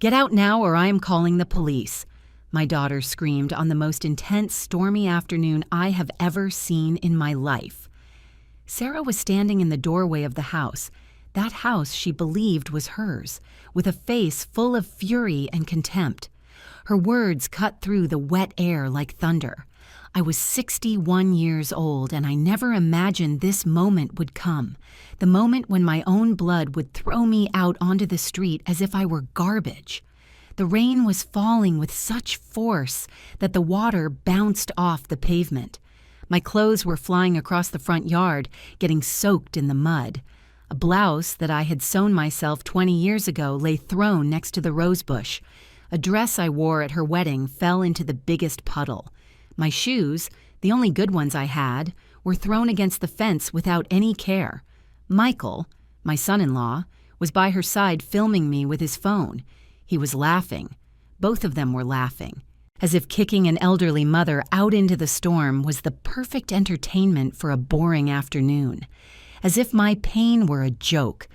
"Get out now or I am calling the police," my daughter screamed on the most intense, stormy afternoon I have ever seen in my life. Sarah was standing in the doorway of the house, that house she believed was hers, with a face full of fury and contempt. Her words cut through the wet air like thunder. I was 61 years old, and I never imagined this moment would come, the moment when my own blood would throw me out onto the street as if I were garbage. The rain was falling with such force that the water bounced off the pavement. My clothes were flying across the front yard, getting soaked in the mud. A blouse that I had sewn myself 20 years ago lay thrown next to the rosebush. A dress I wore at her wedding fell into the biggest puddle. My shoes, the only good ones I had, were thrown against the fence without any care. Michael, my son-in-law, was by her side filming me with his phone. He was laughing. Both of them were laughing, as if kicking an elderly mother out into the storm was the perfect entertainment for a boring afternoon. As if my pain were a joke.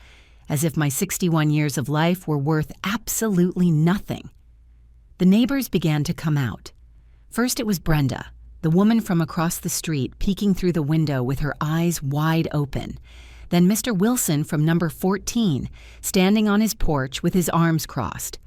As if my 61 years of life were worth absolutely nothing. The neighbors began to come out. First it was Brenda, the woman from across the street, peeking through the window with her eyes wide open. Then Mr. Wilson from number 14, standing on his porch with his arms crossed.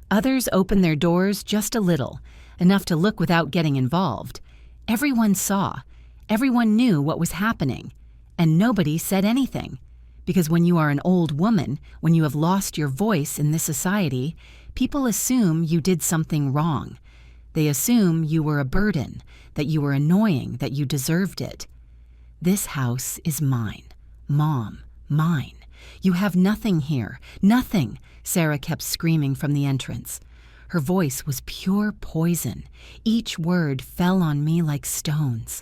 Others opened their doors just a little, enough to look without getting involved. Everyone saw. Everyone knew what was happening. And nobody said anything. Because when you are an old woman, when you have lost your voice in this society, people assume you did something wrong. They assume you were a burden, that you were annoying, that you deserved it. This house is mine. Mom, mine. You have nothing here. Nothing, Sarah kept screaming from the entrance. Her voice was pure poison. Each word fell on me like stones.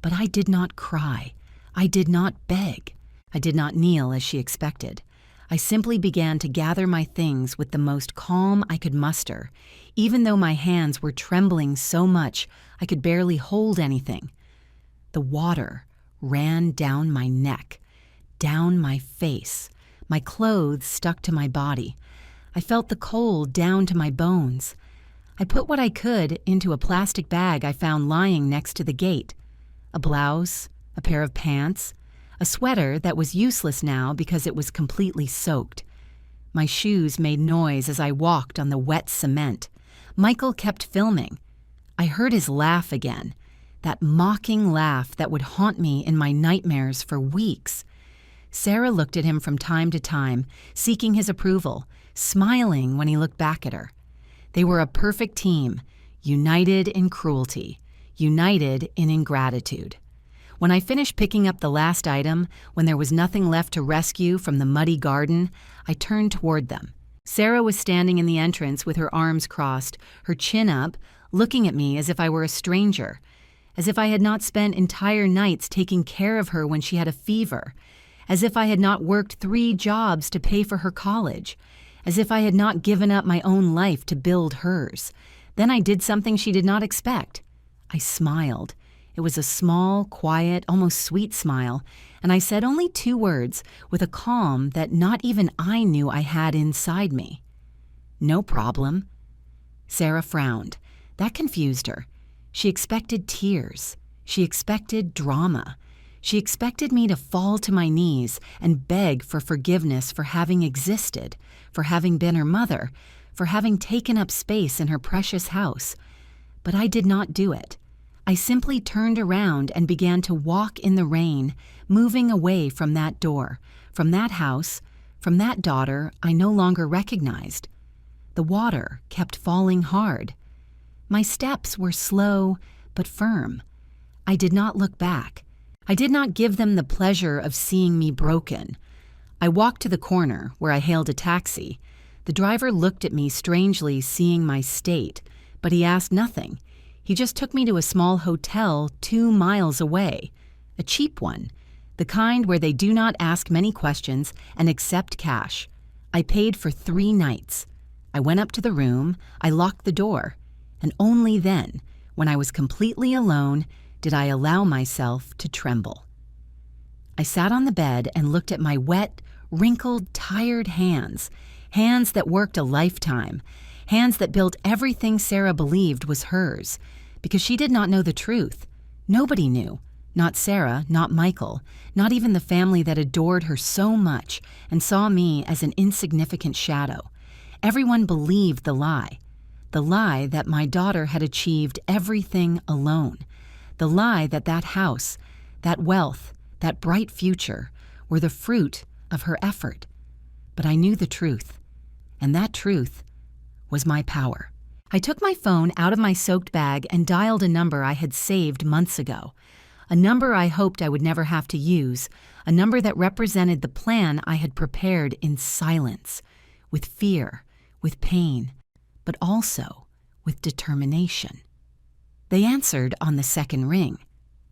But I did not cry. I did not beg. I did not kneel as she expected. I simply began to gather my things with the most calm I could muster, even though my hands were trembling so much I could barely hold anything. The water ran down my neck, down my face. My clothes stuck to my body. I felt the cold down to my bones. I put what I could into a plastic bag I found lying next to the gate. A blouse, a pair of pants, a sweater that was useless now because it was completely soaked. My shoes made noise as I walked on the wet cement. Michael kept filming. I heard his laugh again, that mocking laugh that would haunt me in my nightmares for weeks. Sarah looked at him from time to time, seeking his approval, smiling when he looked back at her. They were a perfect team, united in cruelty, united in ingratitude. When I finished picking up the last item, when there was nothing left to rescue from the muddy garden, I turned toward them. Sarah was standing in the entrance with her arms crossed, her chin up, looking at me as if I were a stranger, as if I had not spent entire nights taking care of her when she had a fever, as if I had not worked 3 jobs to pay for her college, as if I had not given up my own life to build hers. Then I did something she did not expect. I smiled. It was a small, quiet, almost sweet smile, and I said only 2 words with a calm that not even I knew I had inside me. "No problem." Sarah frowned. That confused her. She expected tears. She expected drama. She expected me to fall to my knees and beg for forgiveness for having existed, for having been her mother, for having taken up space in her precious house. But I did not do it. I simply turned around and began to walk in the rain, moving away from that door, from that house, from that daughter I no longer recognized. The water kept falling hard. My steps were slow but firm. I did not look back. I did not give them the pleasure of seeing me broken. I walked to the corner, where I hailed a taxi. The driver looked at me strangely, seeing my state, but he asked nothing. He just took me to a small hotel 2 miles away, a cheap one, the kind where they do not ask many questions and accept cash. I paid for 3 nights. I went up to the room, I locked the door, and only then, when I was completely alone, did I allow myself to tremble. I sat on the bed and looked at my wet, wrinkled, tired hands Hands that worked a lifetime. Hands that built everything Sarah believed was hers. Because she did not know the truth. Nobody knew. Not Sarah, not Michael, not even the family that adored her so much and saw me as an insignificant shadow. Everyone believed the lie. The lie that my daughter had achieved everything alone. The lie that that house, that wealth, that bright future were the fruit of her effort. But I knew the truth, and that truth was my power. I took my phone out of my soaked bag and dialed a number I had saved months ago. A number I hoped I would never have to use, a number that represented the plan I had prepared in silence, with fear, with pain, but also with determination. They answered on the second ring.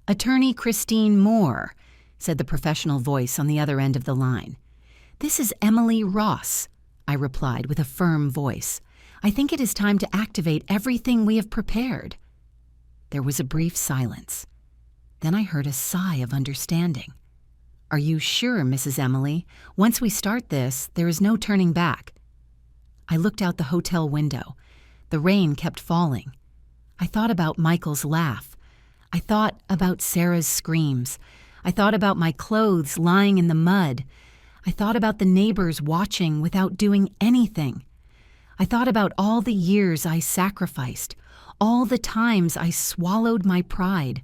"Attorney Christine Moore," said the professional voice on the other end of the line. "This is Emily Ross," I replied with a firm voice. "I think it is time to activate everything we have prepared." There was a brief silence. Then I heard a sigh of understanding. "Are you sure, Mrs. Emily? Once we start this, there is no turning back." I looked out the hotel window. The rain kept falling. I thought about Michael's laugh. I thought about Sarah's screams. I thought about my clothes lying in the mud. I thought about the neighbors watching without doing anything. I thought about all the years I sacrificed, all the times I swallowed my pride,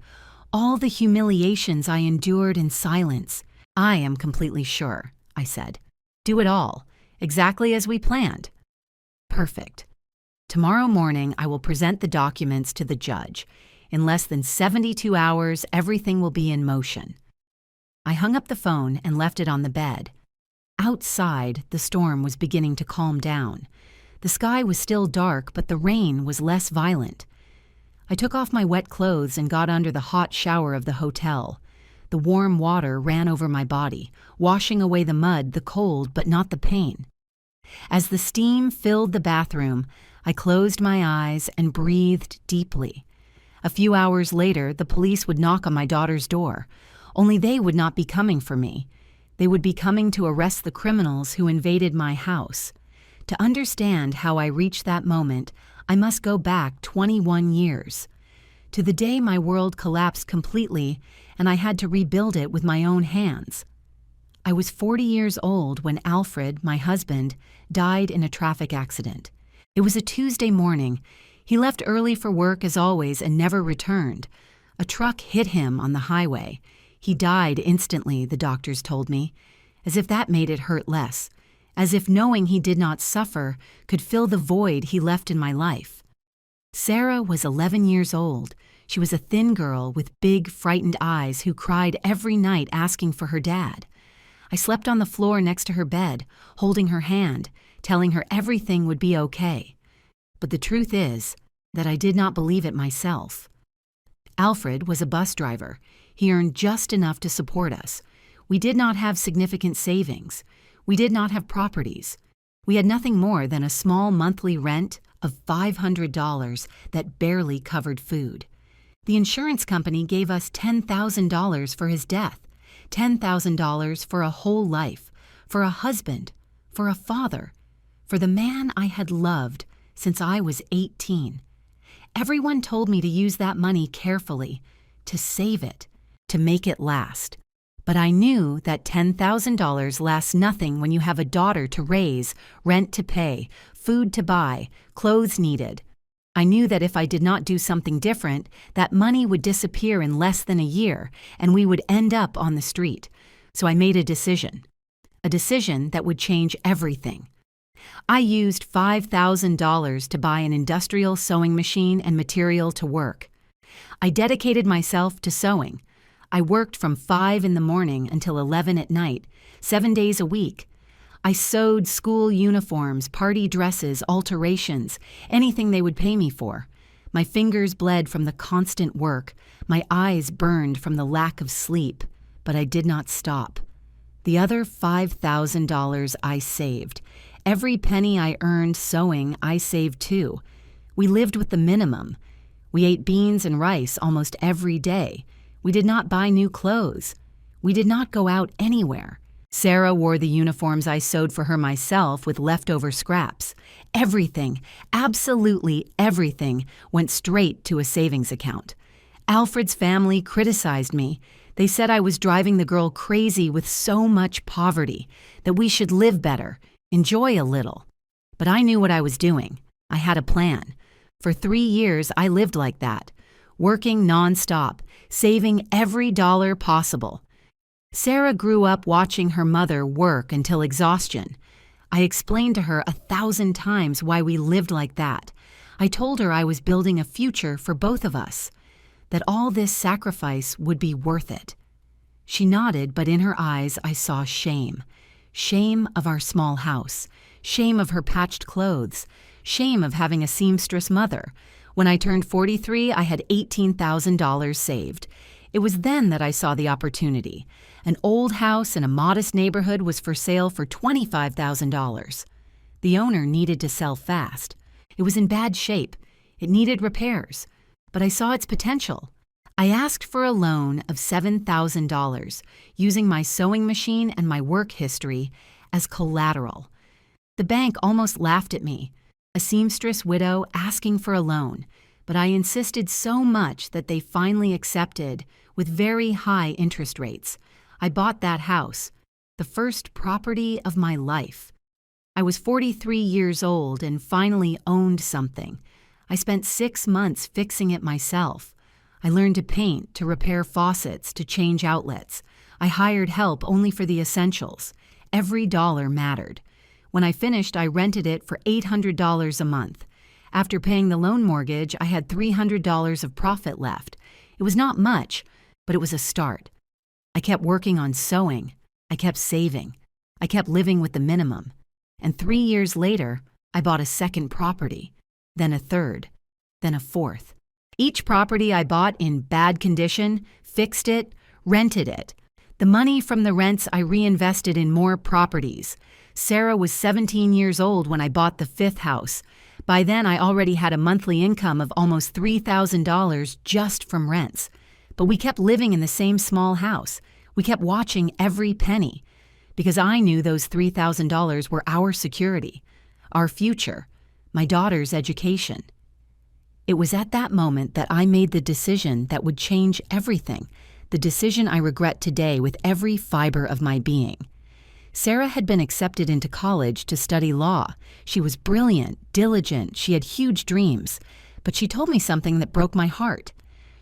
all the humiliations I endured in silence. "I am completely sure," I said. "Do it all, exactly as we planned." "Perfect. Tomorrow morning I will present the documents to the judge. In less than 72 hours, everything will be in motion." I hung up the phone and left it on the bed. Outside, the storm was beginning to calm down. The sky was still dark, but the rain was less violent. I took off my wet clothes and got under the hot shower of the hotel. The warm water ran over my body, washing away the mud, the cold, but not the pain. As the steam filled the bathroom, I closed my eyes and breathed deeply. A few hours later, the police would knock on my daughter's door. Only they would not be coming for me. They would be coming to arrest the criminals who invaded my house. To understand how I reached that moment, I must go back 21 years. To the day my world collapsed completely and I had to rebuild it with my own hands. I was 40 years old when Alfred, my husband, died in a traffic accident. It was a Tuesday morning. He left early for work as always and never returned. A truck hit him on the highway. He died instantly, the doctors told me, as if that made it hurt less, as if knowing he did not suffer could fill the void he left in my life. Sarah was 11 years old. She was a thin girl with big, frightened eyes who cried every night asking for her dad. I slept on the floor next to her bed, holding her hand, telling her everything would be okay. But the truth is that I did not believe it myself. Alfred was a bus driver. He earned just enough to support us. We did not have significant savings. We did not have properties. We had nothing more than a small monthly rent of $500 that barely covered food. The insurance company gave us $10,000 for his death, $10,000 for a whole life, for a husband, for a father, for the man I had loved since I was 18. Everyone told me to use that money carefully, to save it, to make it last. But I knew that $10,000 lasts nothing when you have a daughter to raise, rent to pay, food to buy, clothes needed. I knew that if I did not do something different, that money would disappear in less than a year, and we would end up on the street. So I made a decision that would change everything. I used $5,000 to buy an industrial sewing machine and material to work. I dedicated myself to sewing. I worked from 5 in the morning until 11 at night, 7 days a week. I sewed school uniforms, party dresses, alterations, anything they would pay me for. My fingers bled from the constant work. My eyes burned from the lack of sleep, but I did not stop. The other $5,000 I saved. Every penny I earned sewing, I saved too. We lived with the minimum. We ate beans and rice almost every day. We did not buy new clothes. We did not go out anywhere. Sarah wore the uniforms I sewed for her myself with leftover scraps. Everything, absolutely everything, went straight to a savings account. Alfred's family criticized me. They said I was driving the girl crazy with so much poverty, that we should live better, enjoy a little. But I knew what I was doing. I had a plan. For 3 years, I lived like that, working nonstop, saving every dollar possible. Sarah grew up watching her mother work until exhaustion. I explained to her 1,000 times why we lived like that. I told her I was building a future for both of us, that all this sacrifice would be worth it. She nodded, but in her eyes I saw shame. Shame of our small house, shame of her patched clothes, shame of having a seamstress mother. When I turned 43, I had $18,000 saved. It was then that I saw the opportunity. An old house in a modest neighborhood was for sale for $25,000. The owner needed to sell fast. It was in bad shape. It needed repairs. But I saw its potential. I asked for a loan of $7,000, using my sewing machine and my work history as collateral. The bank almost laughed at me, a seamstress widow asking for a loan, but I insisted so much that they finally accepted with very high interest rates. I bought that house, the first property of my life. I was 43 years old and finally owned something. I spent 6 months fixing it myself. I learned to paint, to repair faucets, to change outlets. I hired help only for the essentials. Every dollar mattered. When I finished, I rented it for $800 a month. After paying the loan mortgage, I had $300 of profit left. It was not much, but it was a start. I kept working on sewing. I kept saving. I kept living with the minimum. And 3 years later, I bought a second property, then a third, then a fourth. Each property I bought in bad condition, fixed it, rented it. The money from the rents I reinvested in more properties. Sarah was 17 years old when I bought the 5th house. By then, I already had a monthly income of almost $3,000 just from rents. But we kept living in the same small house. We kept watching every penny, because I knew those $3,000 were our security, our future, my daughter's education. It was at that moment that I made the decision that would change everything, the decision I regret today with every fiber of my being. Sarah had been accepted into college to study law. She was brilliant, diligent, she had huge dreams. But she told me something that broke my heart.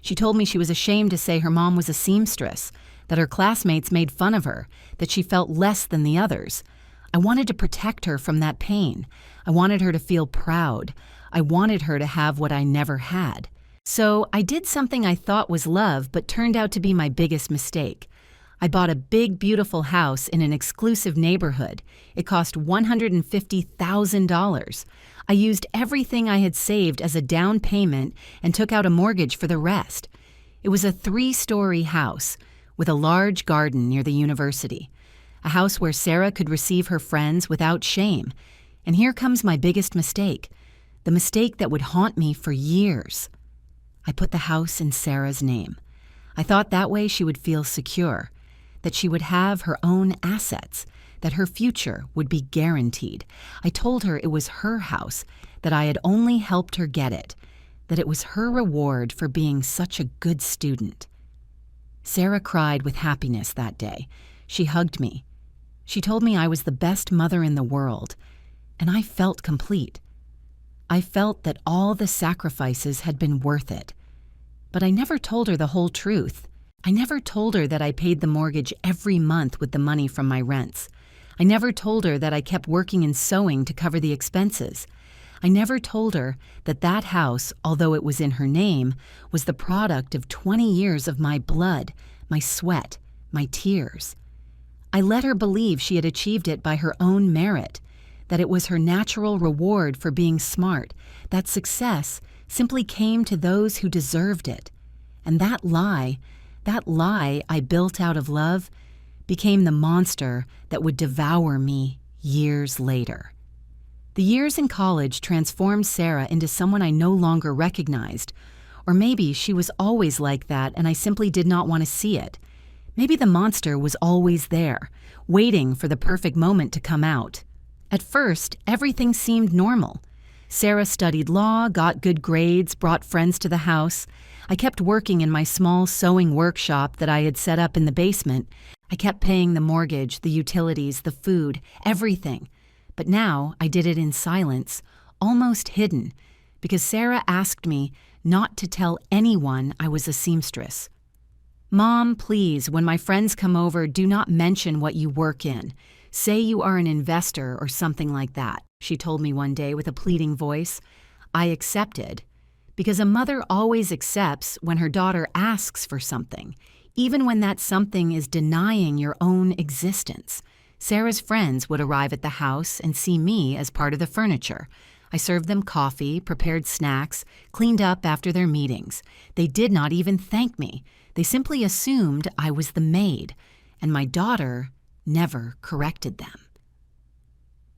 She told me she was ashamed to say her mom was a seamstress, that her classmates made fun of her, that she felt less than the others. I wanted to protect her from that pain. I wanted her to feel proud. I wanted her to have what I never had. So I did something I thought was love, but turned out to be my biggest mistake. I bought a big, beautiful house in an exclusive neighborhood. It cost $150,000. I used everything I had saved as a down payment and took out a mortgage for the rest. It was a 3-story house with a large garden near the university, a house where Sarah could receive her friends without shame. And here comes my biggest mistake, the mistake that would haunt me for years. I put the house in Sarah's name. I thought that way she would feel secure, that she would have her own assets, that her future would be guaranteed. I told her it was her house, that I had only helped her get it, that it was her reward for being such a good student. Sarah cried with happiness that day. She hugged me. She told me I was the best mother in the world, and I felt complete. I felt that all the sacrifices had been worth it. But I never told her the whole truth. I never told her that I paid the mortgage every month with the money from my rents. I never told her that I kept working in sewing to cover the expenses. I never told her that that house, although it was in her name, was the product of 20 years of my blood, my sweat, my tears. I let her believe she had achieved it by her own merit, that it was her natural reward for being smart, that success simply came to those who deserved it. And that lie I built out of love became the monster that would devour me years later. The years in college transformed Sarah into someone I no longer recognized. Or maybe she was always like that and I simply did not want to see it. Maybe the monster was always there, waiting for the perfect moment to come out. At first, everything seemed normal. Sarah studied law, got good grades, brought friends to the house. I kept working in my small sewing workshop that I had set up in the basement. I kept paying the mortgage, the utilities, the food, everything. But now I did it in silence, almost hidden, because Sarah asked me not to tell anyone I was a seamstress. "Mom, please, when my friends come over, do not mention what you work in. Say you are an investor or something like that," she told me one day with a pleading voice. I accepted, because a mother always accepts when her daughter asks for something, even when that something is denying your own existence. Sarah's friends would arrive at the house and see me as part of the furniture. I served them coffee, prepared snacks, cleaned up after their meetings. They did not even thank me. They simply assumed I was the maid, and my daughter never corrected them.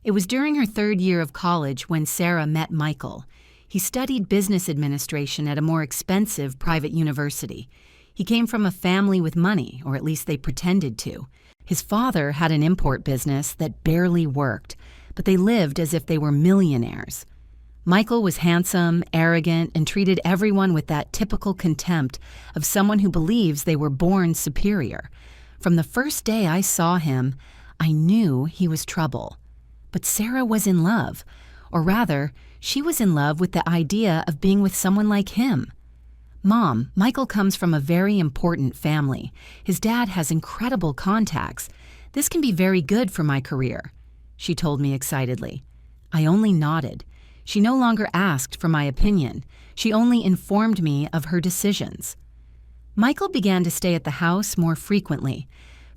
It was during her 3rd year of college when Sarah met Michael. He studied business administration at a more expensive private university. He came from a family with money, or at least they pretended to. His father had an import business that barely worked, but they lived as if they were millionaires. Michael was handsome, arrogant, and treated everyone with that typical contempt of someone who believes they were born superior. From the first day I saw him, I knew he was trouble. But Sarah was in love, or rather, she was in love with the idea of being with someone like him. "Mom, Michael comes from a very important family. His dad has incredible contacts. This can be very good for my career," she told me excitedly. I only nodded. She no longer asked for my opinion. She only informed me of her decisions. Michael began to stay at the house more frequently.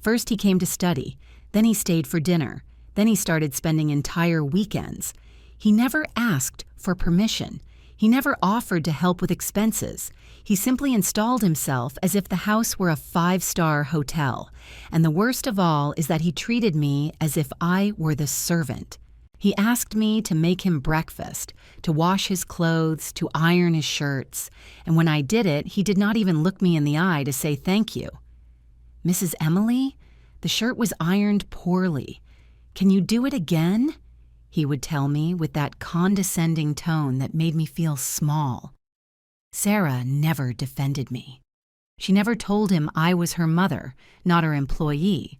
First he came to study, then he stayed for dinner, then he started spending entire weekends. He never asked for permission. He never offered to help with expenses. He simply installed himself as if the house were a 5-star hotel. And the worst of all is that he treated me as if I were the servant. He asked me to make him breakfast, to wash his clothes, to iron his shirts, and when I did it, he did not even look me in the eye to say thank you. "Mrs. Emily, the shirt was ironed poorly. Can you do it again?" he would tell me with that condescending tone that made me feel small. Sarah never defended me. She never told him I was her mother, not her employee.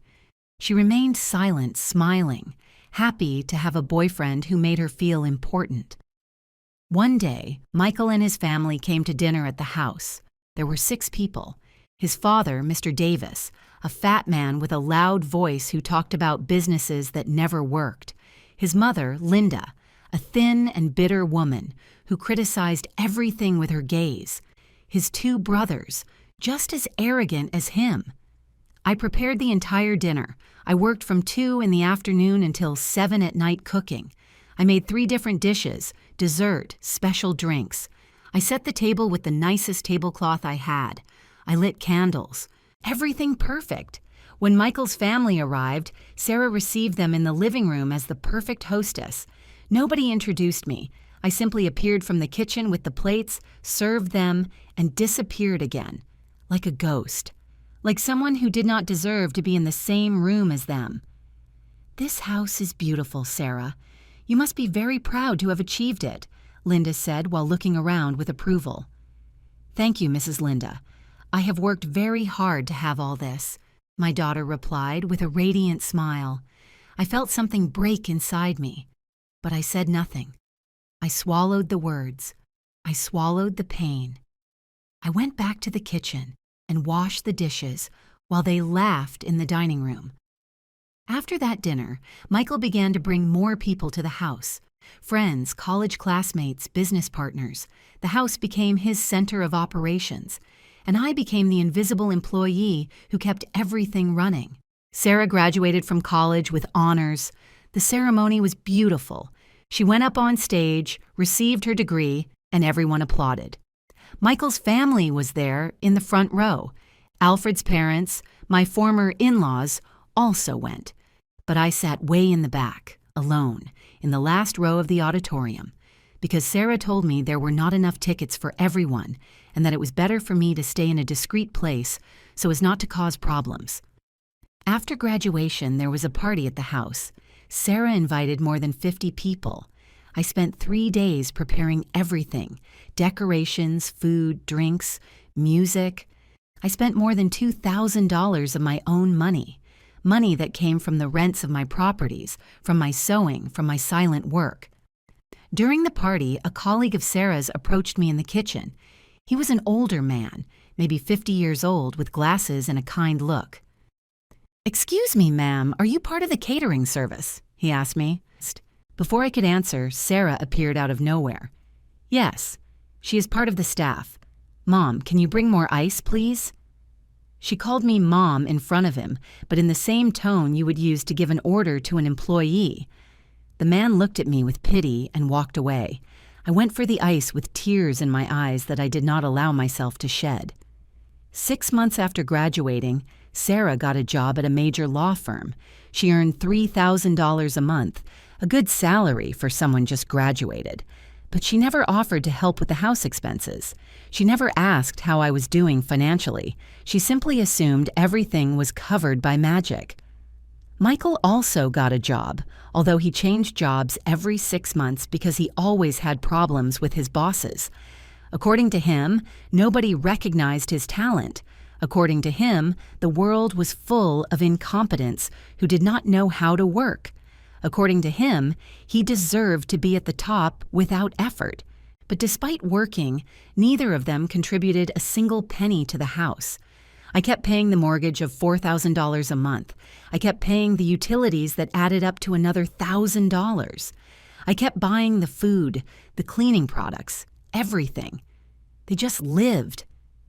She remained silent, smiling, happy to have a boyfriend who made her feel important. One day, Michael and his family came to dinner at the house. There were 6 people. His father, Mr. Davis, a fat man with a loud voice who talked about businesses that never worked. His mother, Linda, a thin and bitter woman who criticized everything with her gaze. His 2 brothers, just as arrogant as him. I prepared the entire dinner. I worked from 2 in the afternoon until 7 at night cooking. I made 3 different dishes, dessert, special drinks. I set the table with the nicest tablecloth I had. I lit candles. Everything perfect. When Michael's family arrived, Sarah received them in the living room as the perfect hostess. Nobody introduced me. I simply appeared from the kitchen with the plates, served them, and disappeared again, like a ghost. Like someone who did not deserve to be in the same room as them. "This house is beautiful, Sarah. You must be very proud to have achieved it," Linda said while looking around with approval. "Thank you, Mrs. Linda. I have worked very hard to have all this," my daughter replied with a radiant smile. I felt something break inside me, but I said nothing. I swallowed the words. I swallowed the pain. I went back to the kitchen and washed the dishes while they laughed in the dining room. After that dinner, Michael began to bring more people to the house. Friends, college classmates, business partners. The house became his center of operations, and I became the invisible employee who kept everything running. Sarah graduated from college with honors. The ceremony was beautiful. She went up on stage, received her degree, and everyone applauded. Michael's family was there in the front row. Alfred's parents, my former in-laws, also went. But I sat way in the back, alone, in the last row of the auditorium, because Sarah told me there were not enough tickets for everyone and that it was better for me to stay in a discreet place so as not to cause problems. After graduation, there was a party at the house. Sarah invited more than 50 people. I spent 3 days preparing everything: decorations, food, drinks, music. I spent more than $2,000 of my own money that came from the rents of my properties, from my sewing, from my silent work. During the party, a colleague of Sarah's approached me in the kitchen. He was an older man, maybe 50 years old, with glasses and a kind look. "Excuse me, ma'am, are you part of the catering service?" he asked me. Before I could answer, Sarah appeared out of nowhere. "Yes, she is part of the staff. Mom, can you bring more ice, please?" She called me Mom in front of him, but in the same tone you would use to give an order to an employee. The man looked at me with pity and walked away. I went for the ice with tears in my eyes that I did not allow myself to shed. 6 months after graduating, Sarah got a job at a major law firm. She earned $3,000 a month, a good salary for someone just graduated. But she never offered to help with the house expenses. She never asked how I was doing financially. She simply assumed everything was covered by magic. Michael also got a job, although he changed jobs every 6 months because he always had problems with his bosses. According to him, nobody recognized his talent. According to him, the world was full of incompetents who did not know how to work. According to him, he deserved to be at the top without effort. But despite working, neither of them contributed a single penny to the house. I kept paying the mortgage of $4,000 a month. I kept paying the utilities that added up to another $1,000. I kept buying the food, the cleaning products, everything. They just lived.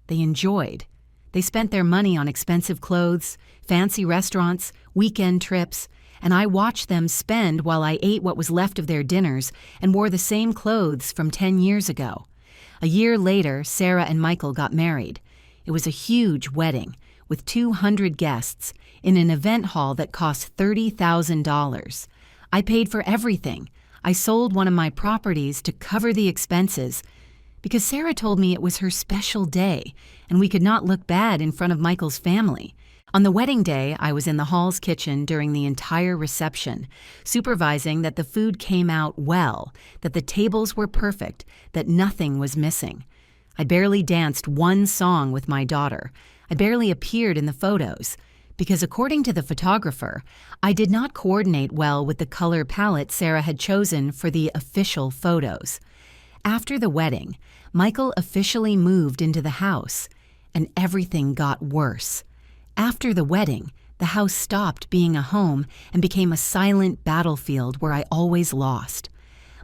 They enjoyed. They spent their money on expensive clothes, fancy restaurants, weekend trips, and I watched them spend while I ate what was left of their dinners and wore the same clothes from 10 years ago. A year later, Sarah and Michael got married. It was a huge wedding with 200 guests in an event hall that cost $30,000. I paid for everything. I sold one of my properties to cover the expenses because Sarah told me it was her special day and we could not look bad in front of Michael's family. On the wedding day, I was in the hall's kitchen during the entire reception, supervising that the food came out well, that the tables were perfect, that nothing was missing. I barely danced one song with my daughter. I barely appeared in the photos, because according to the photographer, I did not coordinate well with the color palette Sarah had chosen for the official photos. After the wedding, Michael officially moved into the house, and everything got worse. After the wedding, the house stopped being a home and became a silent battlefield where I always lost.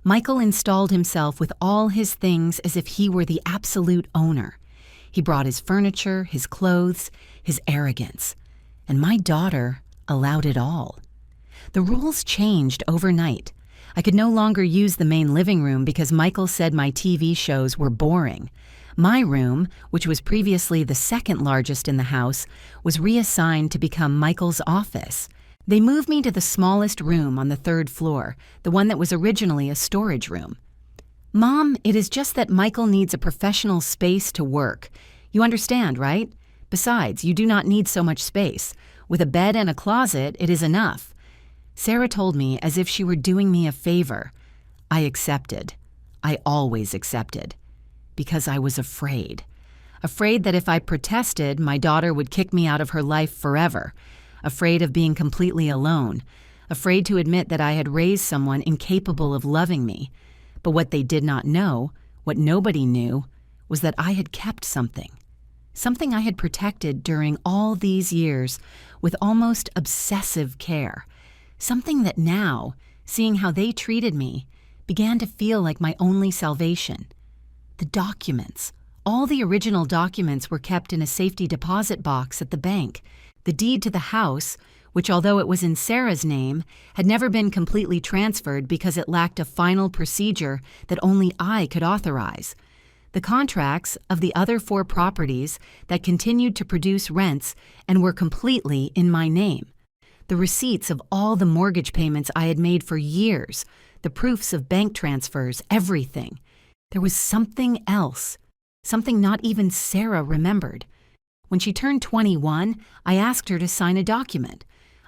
Michael installed himself with all his things as if he were the absolute owner. He brought his furniture, his clothes, his arrogance. And my daughter allowed it all. The rules changed overnight. I could no longer use the main living room because Michael said my TV shows were boring. My room, which was previously the second largest in the house, was reassigned to become Michael's office. They moved me to the smallest room on the 3rd floor, the one that was originally a storage room. "Mom, it is just that Michael needs a professional space to work. You understand, right? Besides, you do not need so much space. With a bed and a closet, it is enough." Sarah told me as if she were doing me a favor. I accepted. I always accepted. Because I was afraid. Afraid that if I protested, my daughter would kick me out of her life forever. Afraid of being completely alone. Afraid to admit that I had raised someone incapable of loving me. But what they did not know, what nobody knew, was that I had kept something. Something I had protected during all these years with almost obsessive care. Something that now, seeing how they treated me, began to feel like my only salvation. The documents. All the original documents were kept in a safety deposit box at the bank. The deed to the house, which although it was in Sarah's name, had never been completely transferred because it lacked a final procedure that only I could authorize. The contracts of the other 4 properties that continued to produce rents and were completely in my name. The receipts of all the mortgage payments I had made for years, the proofs of bank transfers, everything. There was something else, something not even Sarah remembered. When she turned 21, I asked her to sign a document.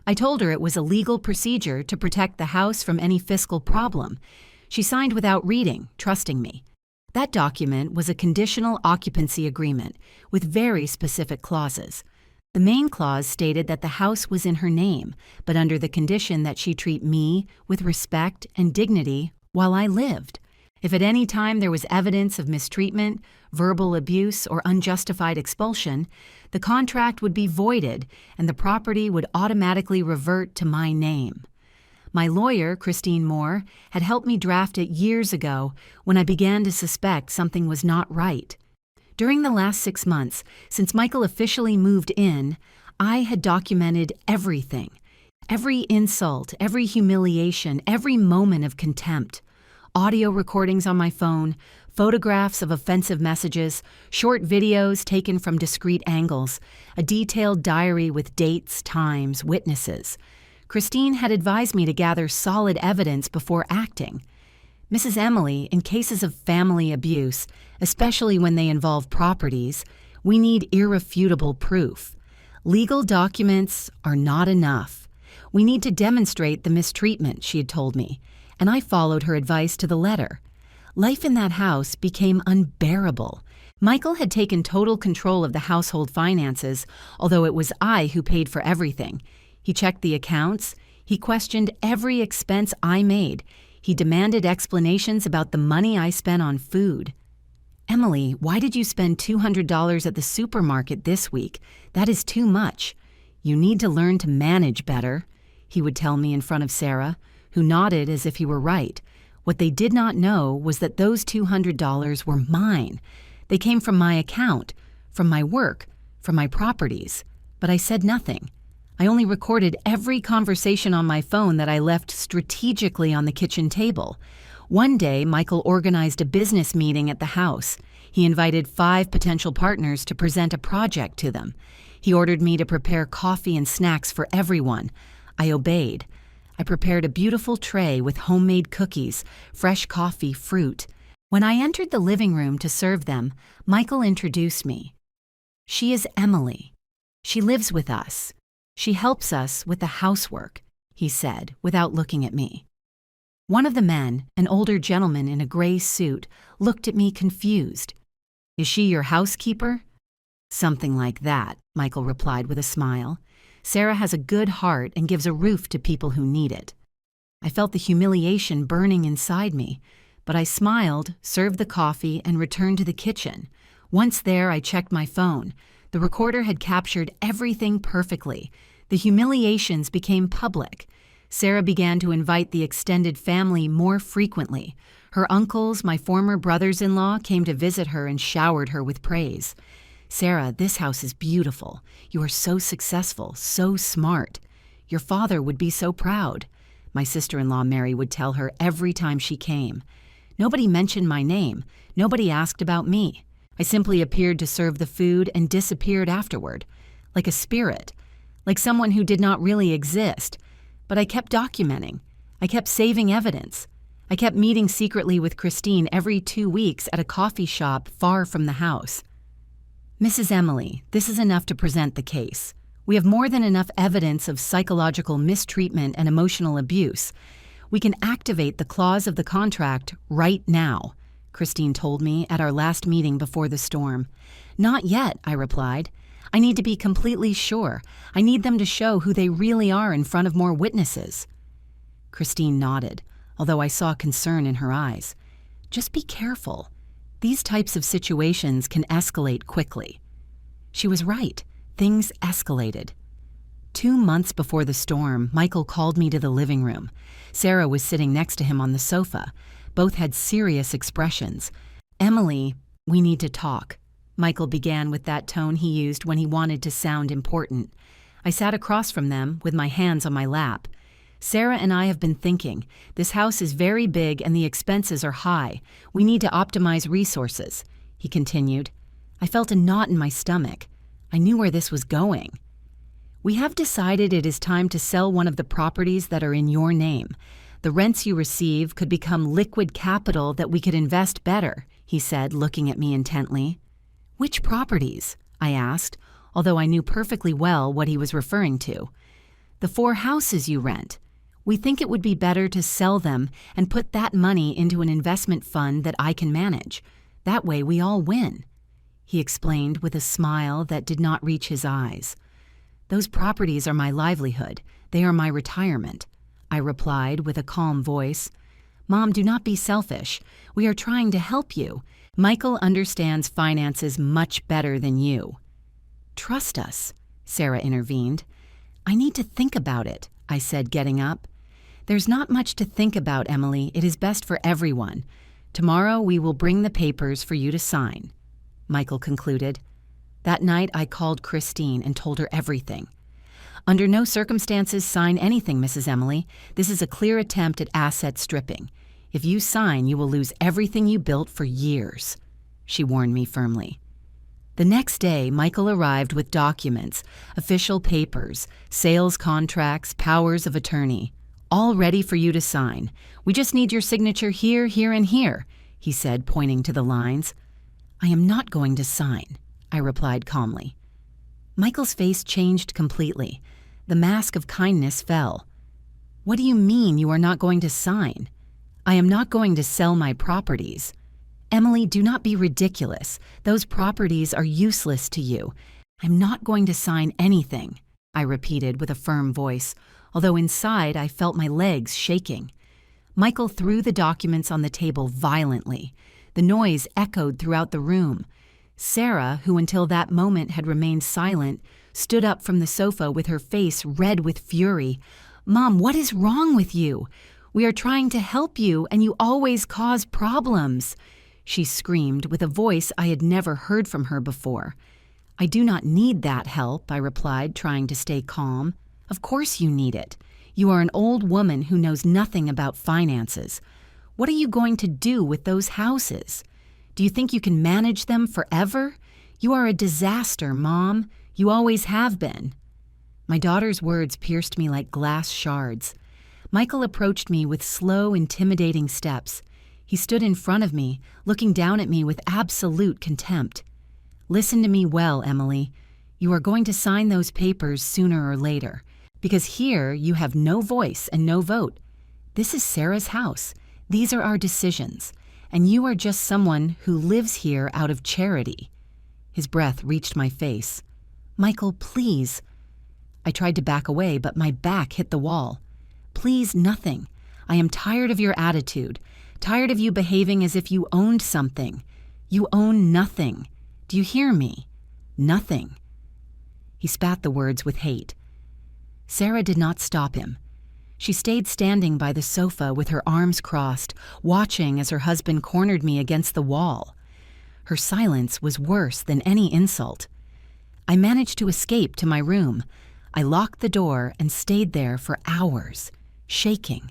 I told her it was a legal procedure to protect the house from any fiscal problem. She signed without reading, trusting me. That document was a conditional occupancy agreement with very specific clauses. The main clause stated that the house was in her name, but under the condition that she treat me with respect and dignity while I lived. If at any time there was evidence of mistreatment, verbal abuse, or unjustified expulsion, the contract would be voided and the property would automatically revert to my name. My lawyer, Christine Moore, had helped me draft it years ago when I began to suspect something was not right. During the last 6 months, since Michael officially moved in, I had documented everything. Every insult, every humiliation, every moment of contempt. Audio recordings on my phone, photographs of offensive messages, short videos taken from discreet angles, a detailed diary with dates, times, witnesses. Christine had advised me to gather solid evidence before acting. Mrs. Emily, in cases of family abuse, especially when they involve properties, we need irrefutable proof. Legal documents are not enough. We need to demonstrate the mistreatment, she had told me, and I followed her advice to the letter. Life in that house became unbearable. Michael had taken total control of the household finances, although it was I who paid for everything. He checked the accounts. He questioned every expense I made. He demanded explanations about the money I spent on food. "Emily, why did you spend $200 at the supermarket this week? That is too much. You need to learn to manage better," he would tell me in front of Sarah, who nodded as if he were right. What they did not know was that those $200 were mine. They came from my account, from my work, from my properties. But I said nothing. I only recorded every conversation on my phone that I left strategically on the kitchen table. One day, Michael organized a business meeting at the house. He invited 5 potential partners to present a project to them. He ordered me to prepare coffee and snacks for everyone. I obeyed. I prepared a beautiful tray with homemade cookies, fresh coffee, fruit. When I entered the living room to serve them, Michael introduced me. "She is Emily. She lives with us. She helps us with the housework," he said, without looking at me. One of the men, an older gentleman in a gray suit, looked at me confused. "Is she your housekeeper?" "Something like that," Michael replied with a smile. "Sarah has a good heart and gives a roof to people who need it." I felt the humiliation burning inside me, but I smiled, served the coffee, and returned to the kitchen. Once there, I checked my phone. The recorder had captured everything perfectly. The humiliations became public. Sarah began to invite the extended family more frequently. Her uncles, my former brothers-in-law, came to visit her and showered her with praise. "Sarah, this house is beautiful. You are so successful, so smart. Your father would be so proud," my sister-in-law Mary would tell her every time she came. Nobody mentioned my name. Nobody asked about me. I simply appeared to serve the food and disappeared afterward, like a spirit, like someone who did not really exist. But I kept documenting. I kept saving evidence. I kept meeting secretly with Christine every 2 weeks at a coffee shop far from the house. "Mrs. Emily, this is enough to present the case. We have more than enough evidence of psychological mistreatment and emotional abuse. We can activate the clause of the contract right now," Christine told me at our last meeting before the storm. "Not yet," I replied. "I need to be completely sure. I need them to show who they really are in front of more witnesses." Christine nodded, although I saw concern in her eyes. "Just be careful. These types of situations can escalate quickly." She was right. Things escalated. 2 months before the storm, Michael called me to the living room. Sarah was sitting next to him on the sofa. Both had serious expressions. "Emily, we need to talk," Michael began with that tone he used when he wanted to sound important. I sat across from them with my hands on my lap. "Sarah and I have been thinking. This house is very big and the expenses are high. We need to optimize resources," he continued. I felt a knot in my stomach. I knew where this was going. "We have decided it is time to sell one of the properties that are in your name. The rents you receive could become liquid capital that we could invest better," he said, looking at me intently. "Which properties?" I asked, although I knew perfectly well what he was referring to. "The 4 houses you rent. We think it would be better to sell them and put that money into an investment fund that I can manage. That way we all win," he explained with a smile that did not reach his eyes. "Those properties are my livelihood. They are my retirement," I replied with a calm voice. "Mom, do not be selfish. We are trying to help you. Michael understands finances much better than you." "Trust us," Sarah intervened. "I need to think about it," I said, getting up. "There's not much to think about, Emily. It is best for everyone. Tomorrow we will bring the papers for you to sign," Michael concluded. That night I called Christine and told her everything. "Under no circumstances sign anything, Mrs. Emily. This is a clear attempt at asset stripping. If you sign, you will lose everything you built for years," she warned me firmly. The next day, Michael arrived with documents, official papers, sales contracts, powers of attorney, all ready for you to sign. "We just need your signature here, here, and here," he said, pointing to the lines. "I am not going to sign," I replied calmly. Michael's face changed completely. The mask of kindness fell. "What do you mean you are not going to sign?" "I am not going to sell my properties." "Emily, do not be ridiculous. Those properties are useless to you." "I'm not going to sign anything," I repeated with a firm voice, although inside I felt my legs shaking. Michael threw the documents on the table violently. The noise echoed throughout the room. Sarah, who until that moment had remained silent, stood up from the sofa with her face red with fury. "Mom, what is wrong with you? We are trying to help you, and you always cause problems," she screamed with a voice I had never heard from her before. "I do not need that help," I replied, trying to stay calm. "Of course you need it. You are an old woman who knows nothing about finances. What are you going to do with those houses? Do you think you can manage them forever? You are a disaster, Mom. You always have been." My daughter's words pierced me like glass shards. Michael approached me with slow, intimidating steps. He stood in front of me, looking down at me with absolute contempt. "Listen to me well, Emily. You are going to sign those papers sooner or later, because here you have no voice and no vote. This is Sarah's house. These are our decisions, and you are just someone who lives here out of charity." His breath reached my face. "Michael, please." I tried to back away, but my back hit the wall. "Please, nothing. I am tired of your attitude, tired of you behaving as if you owned something. You own nothing. Do you hear me? Nothing." He spat the words with hate. Sarah did not stop him. She stayed standing by the sofa with her arms crossed, watching as her husband cornered me against the wall. Her silence was worse than any insult. I managed to escape to my room. I locked the door and stayed there for hours, shaking.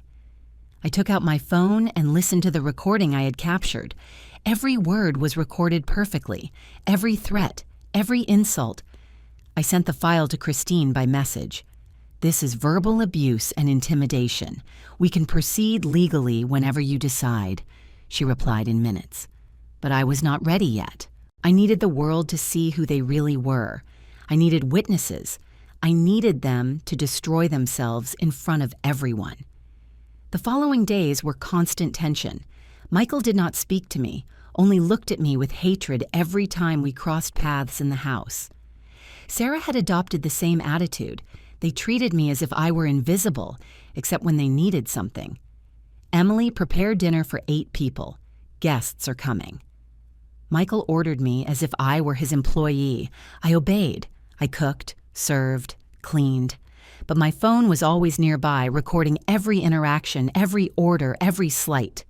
I took out my phone and listened to the recording I had captured. Every word was recorded perfectly, every threat, every insult. I sent the file to Christine by message. "This is verbal abuse and intimidation. We can proceed legally whenever you decide," she replied in minutes. But I was not ready yet. I needed the world to see who they really were. I needed witnesses. I needed them to destroy themselves in front of everyone. The following days were constant tension. Michael did not speak to me, only looked at me with hatred every time we crossed paths in the house. Sarah had adopted the same attitude. They treated me as if I were invisible, except when they needed something. "Emily, prepare dinner for 8 people. Guests are coming." Michael ordered me as if I were his employee. I obeyed. I cooked, served, cleaned. But my phone was always nearby, recording every interaction, every order, every slight.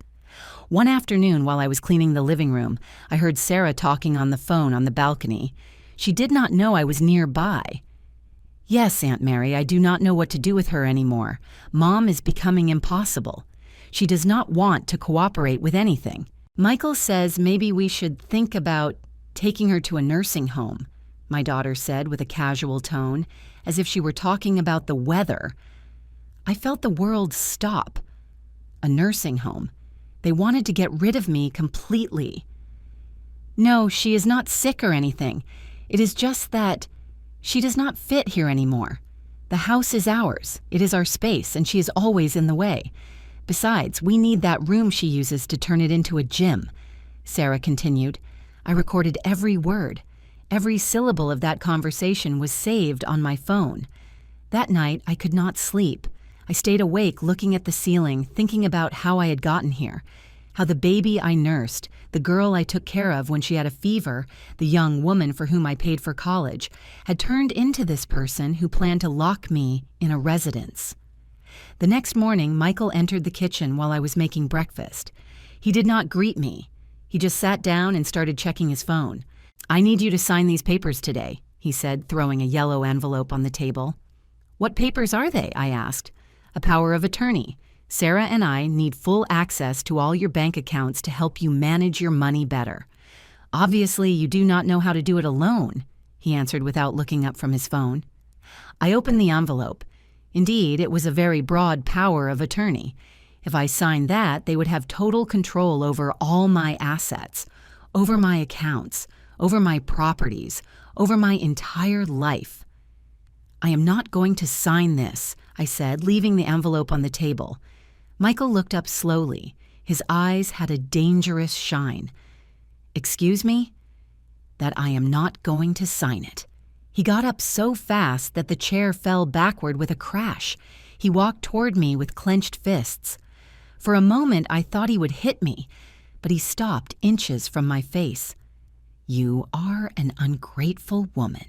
One afternoon, while I was cleaning the living room, I heard Sarah talking on the phone on the balcony. She did not know I was nearby. "Yes, Aunt Mary, I do not know what to do with her anymore. Mom is becoming impossible. She does not want to cooperate with anything. Michael says maybe we should think about taking her to a nursing home," my daughter said with a casual tone, as if she were talking about the weather. I felt the world stop. A nursing home. They wanted to get rid of me completely. "No, she is not sick or anything. It is just that She does not fit here anymore. The house is ours. It is our space, and she is always in the way. Besides, we need that room she uses to turn it into a gym," Sarah continued. I recorded every word. Every syllable of that conversation was saved on my phone. That night, I could not sleep. I stayed awake looking at the ceiling, thinking about how I had gotten here, how the baby I nursed, the girl I took care of when she had a fever, the young woman for whom I paid for college, had turned into this person who planned to lock me in a residence. The next morning, Michael entered the kitchen while I was making breakfast. He did not greet me. He just sat down and started checking his phone. "I need you to sign these papers today," he said, throwing a yellow envelope on the table. "What papers are they?" I asked. "A power of attorney. Sarah and I need full access to all your bank accounts to help you manage your money better. Obviously, you do not know how to do it alone," he answered without looking up from his phone. I opened the envelope. Indeed, it was a very broad power of attorney. If I signed that, they would have total control over all my assets, over my accounts, over my properties, over my entire life. "I am not going to sign this," I said, leaving the envelope on the table. Michael looked up slowly. His eyes had a dangerous shine. "Excuse me?" "That I am not going to sign it." He got up so fast that the chair fell backward with a crash. He walked toward me with clenched fists. For a moment, I thought he would hit me, but he stopped inches from my face. "You are an ungrateful woman.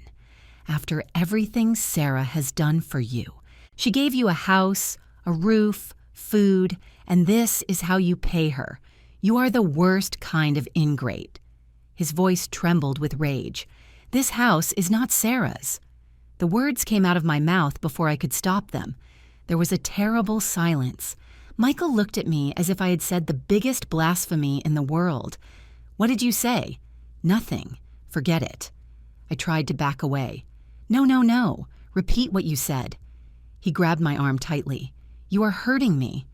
After everything Sarah has done for you, she gave you a house, a roof, food, and this is how you pay her. You are the worst kind of ingrate." His voice trembled with rage. "This house is not Sarah's." The words came out of my mouth before I could stop them. There was a terrible silence. Michael looked at me as if I had said the biggest blasphemy in the world. "What did you say?" "Nothing. Forget it." I tried to back away. No. Repeat what you said." He grabbed my arm tightly. "You are hurting me."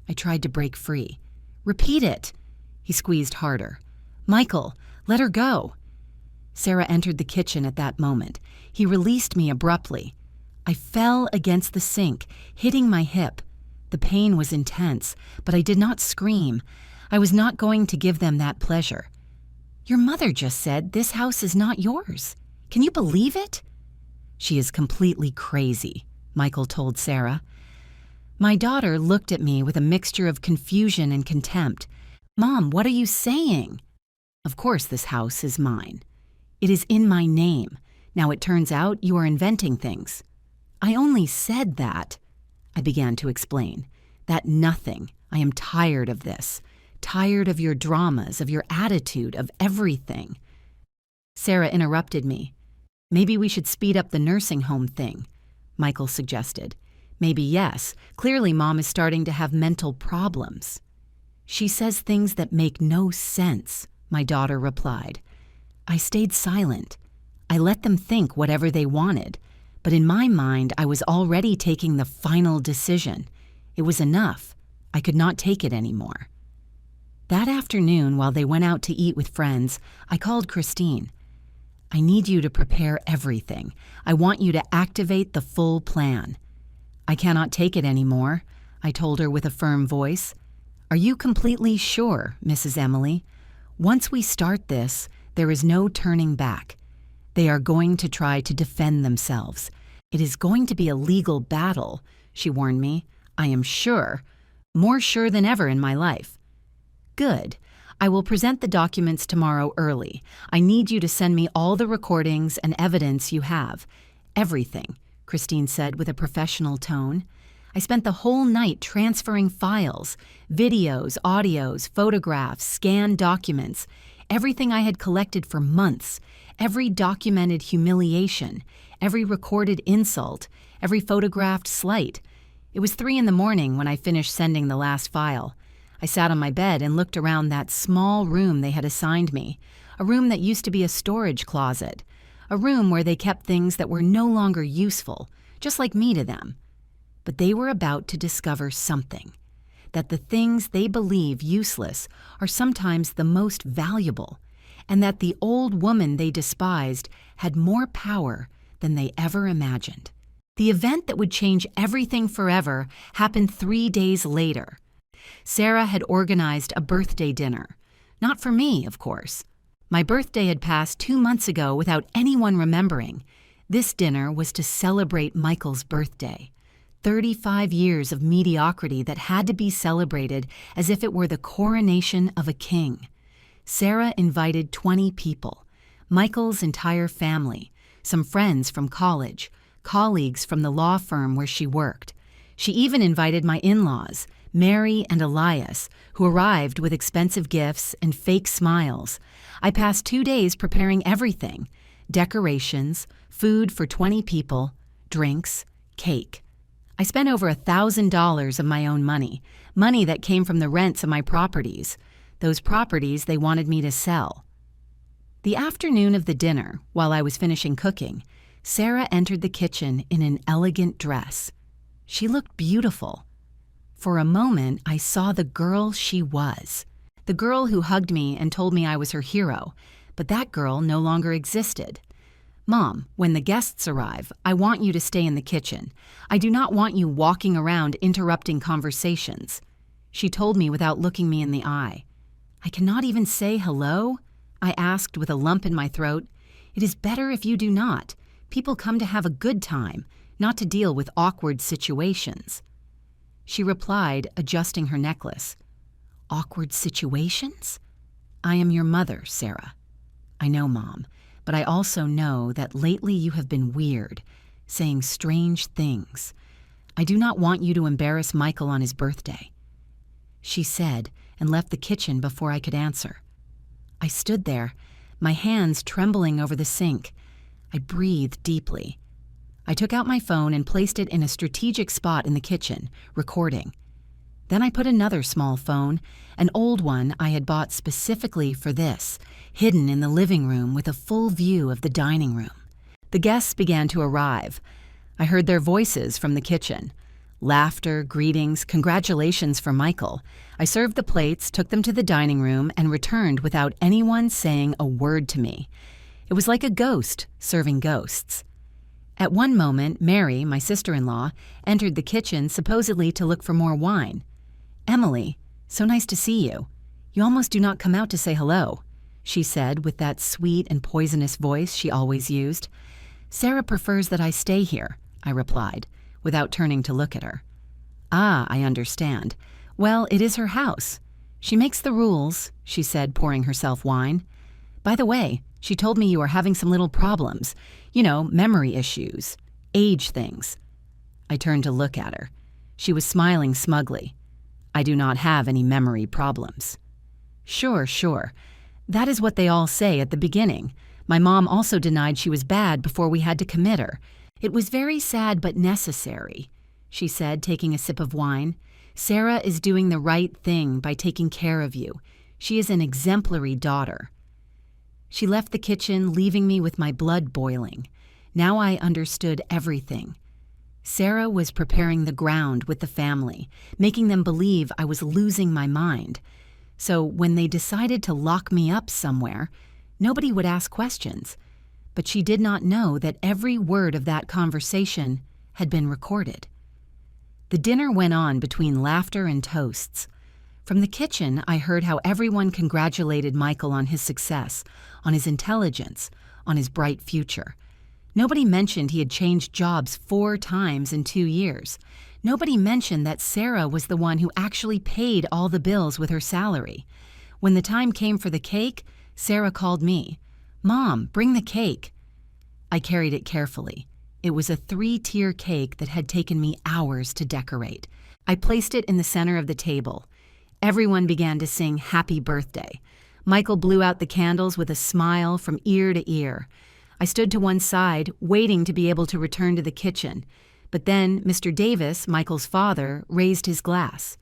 I tried to break free. "Repeat it." He squeezed harder. "Michael, let her go." Sarah entered the kitchen at that moment. He released me abruptly. I fell against the sink, hitting my hip. The pain was intense, but I did not scream. I was not going to give them that pleasure. "Your mother just said this house is not yours. Can you believe it?" "She is completely crazy," Michael told Sarah. My daughter looked at me with a mixture of confusion and contempt. "Mom, what are you saying?" "Of course this house is mine. It is in my name. Now it turns out you are inventing things." "I only said that," I began to explain. "That nothing. I am tired of this. Tired of your dramas, of your attitude, of everything." Sarah interrupted me. "Maybe we should speed up the nursing home thing," Michael suggested. "Maybe yes. Clearly Mom is starting to have mental problems." "She says things that make no sense," my daughter replied. I stayed silent. I let them think whatever they wanted, but in my mind I was already taking the final decision. It was enough. I could not take it anymore. That afternoon, while they went out to eat with friends, I called Christine. "I need you to prepare everything. I want you to activate the full plan." "I cannot take it anymore," I told her with a firm voice. "Are you completely sure, Mrs. Emily? Once we start this, there is no turning back. They are going to try to defend themselves. It is going to be a legal battle," she warned me. "I am sure. More sure than ever in my life." "Good. I will present the documents tomorrow early. I need you to send me all the recordings and evidence you have. Everything," Christine said with a professional tone. I spent the whole night transferring files, videos, audios, photographs, scanned documents, everything I had collected for months, every documented humiliation, every recorded insult, every photographed slight. It was 3 a.m. when I finished sending the last file. I sat on my bed and looked around that small room they had assigned me, a room that used to be a storage closet, a room where they kept things that were no longer useful, just like me to them. But they were about to discover something, that the things they believe useless are sometimes the most valuable, and that the old woman they despised had more power than they ever imagined. The event that would change everything forever happened 3 days later. Sarah had organized a birthday dinner. Not for me, of course. My birthday had passed 2 months ago without anyone remembering. This dinner was to celebrate Michael's birthday. 35 years of mediocrity that had to be celebrated as if it were the coronation of a king. Sarah invited 20 people, Michael's entire family, some friends from college, colleagues from the law firm where she worked. She even invited my in-laws, Mary and Elias, who arrived with expensive gifts and fake smiles. I passed 2 days preparing everything: decorations, food for 20 people, drinks, cake. I spent over $1,000 of my own money that came from the rents of my properties, those properties they wanted me to sell. The afternoon of the dinner, while I was finishing cooking, Sarah entered the kitchen in an elegant dress. She looked beautiful. For a moment, I saw the girl she was, the girl who hugged me and told me I was her hero, but that girl no longer existed. "Mom, when the guests arrive, I want you to stay in the kitchen. I do not want you walking around interrupting conversations," she told me without looking me in the eye. "I cannot even say hello?" I asked with a lump in my throat. "It is better if you do not. People come to have a good time, not to deal with awkward situations." She replied, adjusting her necklace. "Awkward situations? I am your mother, Sarah." "I know, Mom, but I also know that lately you have been weird, saying strange things. I do not want you to embarrass Michael on his birthday," she said, and left the kitchen before I could answer. I stood there, my hands trembling over the sink. I breathed deeply. I took out my phone and placed it in a strategic spot in the kitchen, recording. Then I put another small phone, an old one I had bought specifically for this, hidden in the living room with a full view of the dining room. The guests began to arrive. I heard their voices from the kitchen. Laughter, greetings, congratulations for Michael. I served the plates, took them to the dining room, and returned without anyone saying a word to me. It was like a ghost serving ghosts. At one moment, Mary, my sister-in-law, entered the kitchen supposedly to look for more wine. "Emily, so nice to see you. You almost do not come out to say hello," she said with that sweet and poisonous voice she always used. "Sarah prefers that I stay here," I replied, without turning to look at her. "Ah, I understand. Well, it is her house. She makes the rules," she said, pouring herself wine. "By the way, she told me you are having some little problems. You know, memory issues, age things." I turned to look at her. She was smiling smugly. "I do not have any memory problems." Sure. That is what they all say at the beginning. My mom also denied she was bad before we had to commit her. It was very sad but necessary," she said, taking a sip of wine. "Sarah is doing the right thing by taking care of you. She is an exemplary daughter." She left the kitchen, leaving me with my blood boiling. Now I understood everything. Sarah was preparing the ground with the family, making them believe I was losing my mind. So when they decided to lock me up somewhere, nobody would ask questions. But she did not know that every word of that conversation had been recorded. The dinner went on between laughter and toasts. From the kitchen, I heard how everyone congratulated Michael on his success, on his intelligence, on his bright future. Nobody mentioned he had changed jobs 4 times in 2 years. Nobody mentioned that Sarah was the one who actually paid all the bills with her salary. When the time came for the cake, Sarah called me. "Mom, bring the cake." I carried it carefully. It was a 3-tier cake that had taken me hours to decorate. I placed it in the center of the table. Everyone began to sing "Happy Birthday." Michael blew out the candles with a smile from ear to ear. I stood to one side, waiting to be able to return to the kitchen. But then Mr. Davis, Michael's father, raised his glass.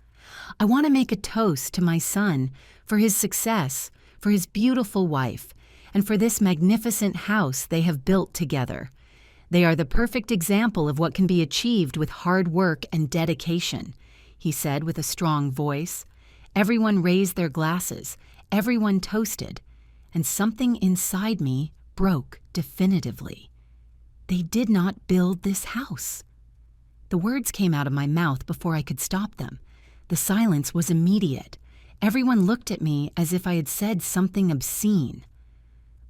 "I want to make a toast to my son, for his success, for his beautiful wife, and for this magnificent house they have built together. They are the perfect example of what can be achieved with hard work and dedication," he said with a strong voice. Everyone raised their glasses, everyone toasted, and something inside me broke definitively. They did not build this house. The words came out of my mouth before I could stop them. The silence was immediate. Everyone looked at me as if I had said something obscene.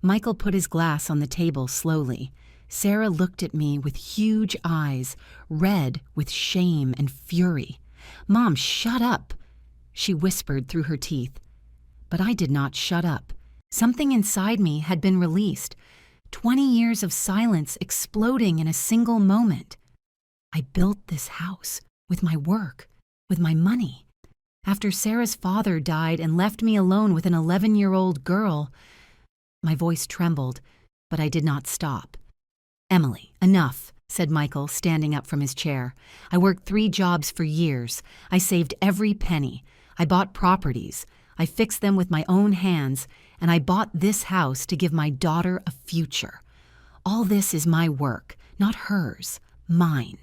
Michael put his glass on the table slowly. Sarah looked at me with huge eyes, red with shame and fury. "Mom, shut up," she whispered through her teeth. But I did not shut up. Something inside me had been released. 20 years of silence exploding in a single moment. I built this house with my work, with my money. After Sarah's father died and left me alone with an 11-year-old girl, my voice trembled, but I did not stop. "Emily, enough," said Michael, standing up from his chair. "I worked 3 jobs for years. I saved every penny. I bought properties. I fixed them with my own hands, and I bought this house to give my daughter a future. All this is my work, not hers, mine."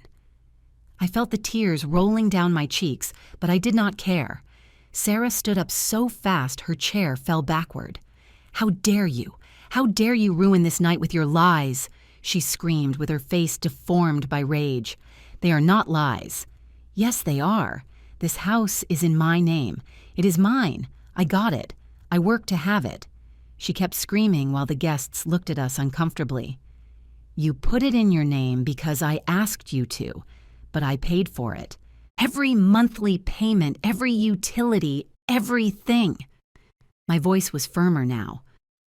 I felt the tears rolling down my cheeks, but I did not care. Sarah stood up so fast her chair fell backward. "How dare you? How dare you ruin this night with your lies?" she screamed with her face deformed by rage. "They are not lies." "Yes, they are. This house is in my name. It is mine. I got it. I worked to have it." She kept screaming while the guests looked at us uncomfortably. "You put it in your name because I asked you to, but I paid for it. Every monthly payment, every utility, everything." My voice was firmer now.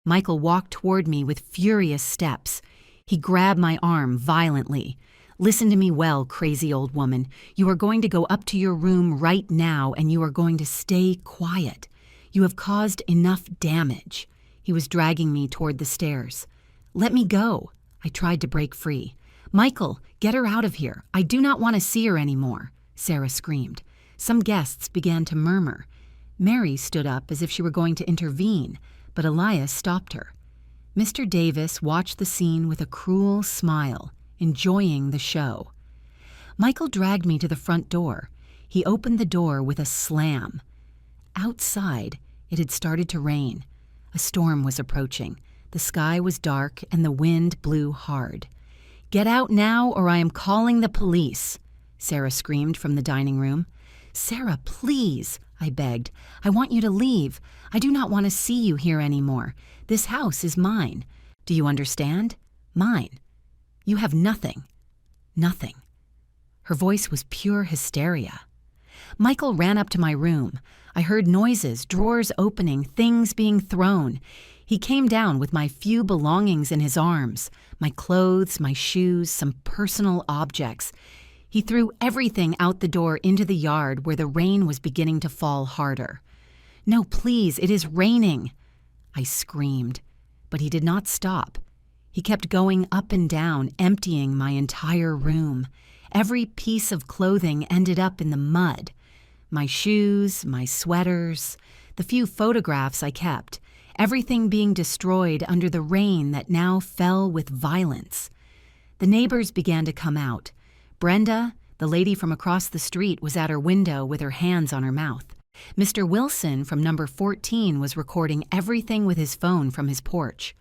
Michael walked toward me with furious steps. He grabbed my arm violently. "Listen to me well, crazy old woman. You are going to go up to your room right now, and you are going to stay quiet. You have caused enough damage." He was dragging me toward the stairs. "Let me go." I tried to break free. "Michael, get her out of here. I do not want to see her anymore," Sarah screamed. Some guests began to murmur. Mary stood up as if she were going to intervene, but Elias stopped her. Mr. Davis watched the scene with a cruel smile, enjoying the show. Michael dragged me to the front door. He opened the door with a slam. Outside, it had started to rain. A storm was approaching. The sky was dark and the wind blew hard. "Get out now or I am calling the police," Sarah screamed from the dining room. "Sarah, please," I begged. "I want you to leave. I do not want to see you here anymore. This house is mine. Do you understand? Mine. You have nothing. Nothing." Her voice was pure hysteria. Michael ran up to my room. I heard noises, drawers opening, things being thrown. He came down with my few belongings in his arms, my clothes, my shoes, some personal objects. He threw everything out the door into the yard where the rain was beginning to fall harder. "No, please, it is raining," I screamed, but he did not stop. He kept going up and down, emptying my entire room. Every piece of clothing ended up in the mud. My shoes, my sweaters, the few photographs I kept, everything being destroyed under the rain that now fell with violence. The neighbors began to come out. Brenda, the lady from across the street, was at her window with her hands on her mouth. Mr. Wilson from number 14 was recording everything with his phone from his porch.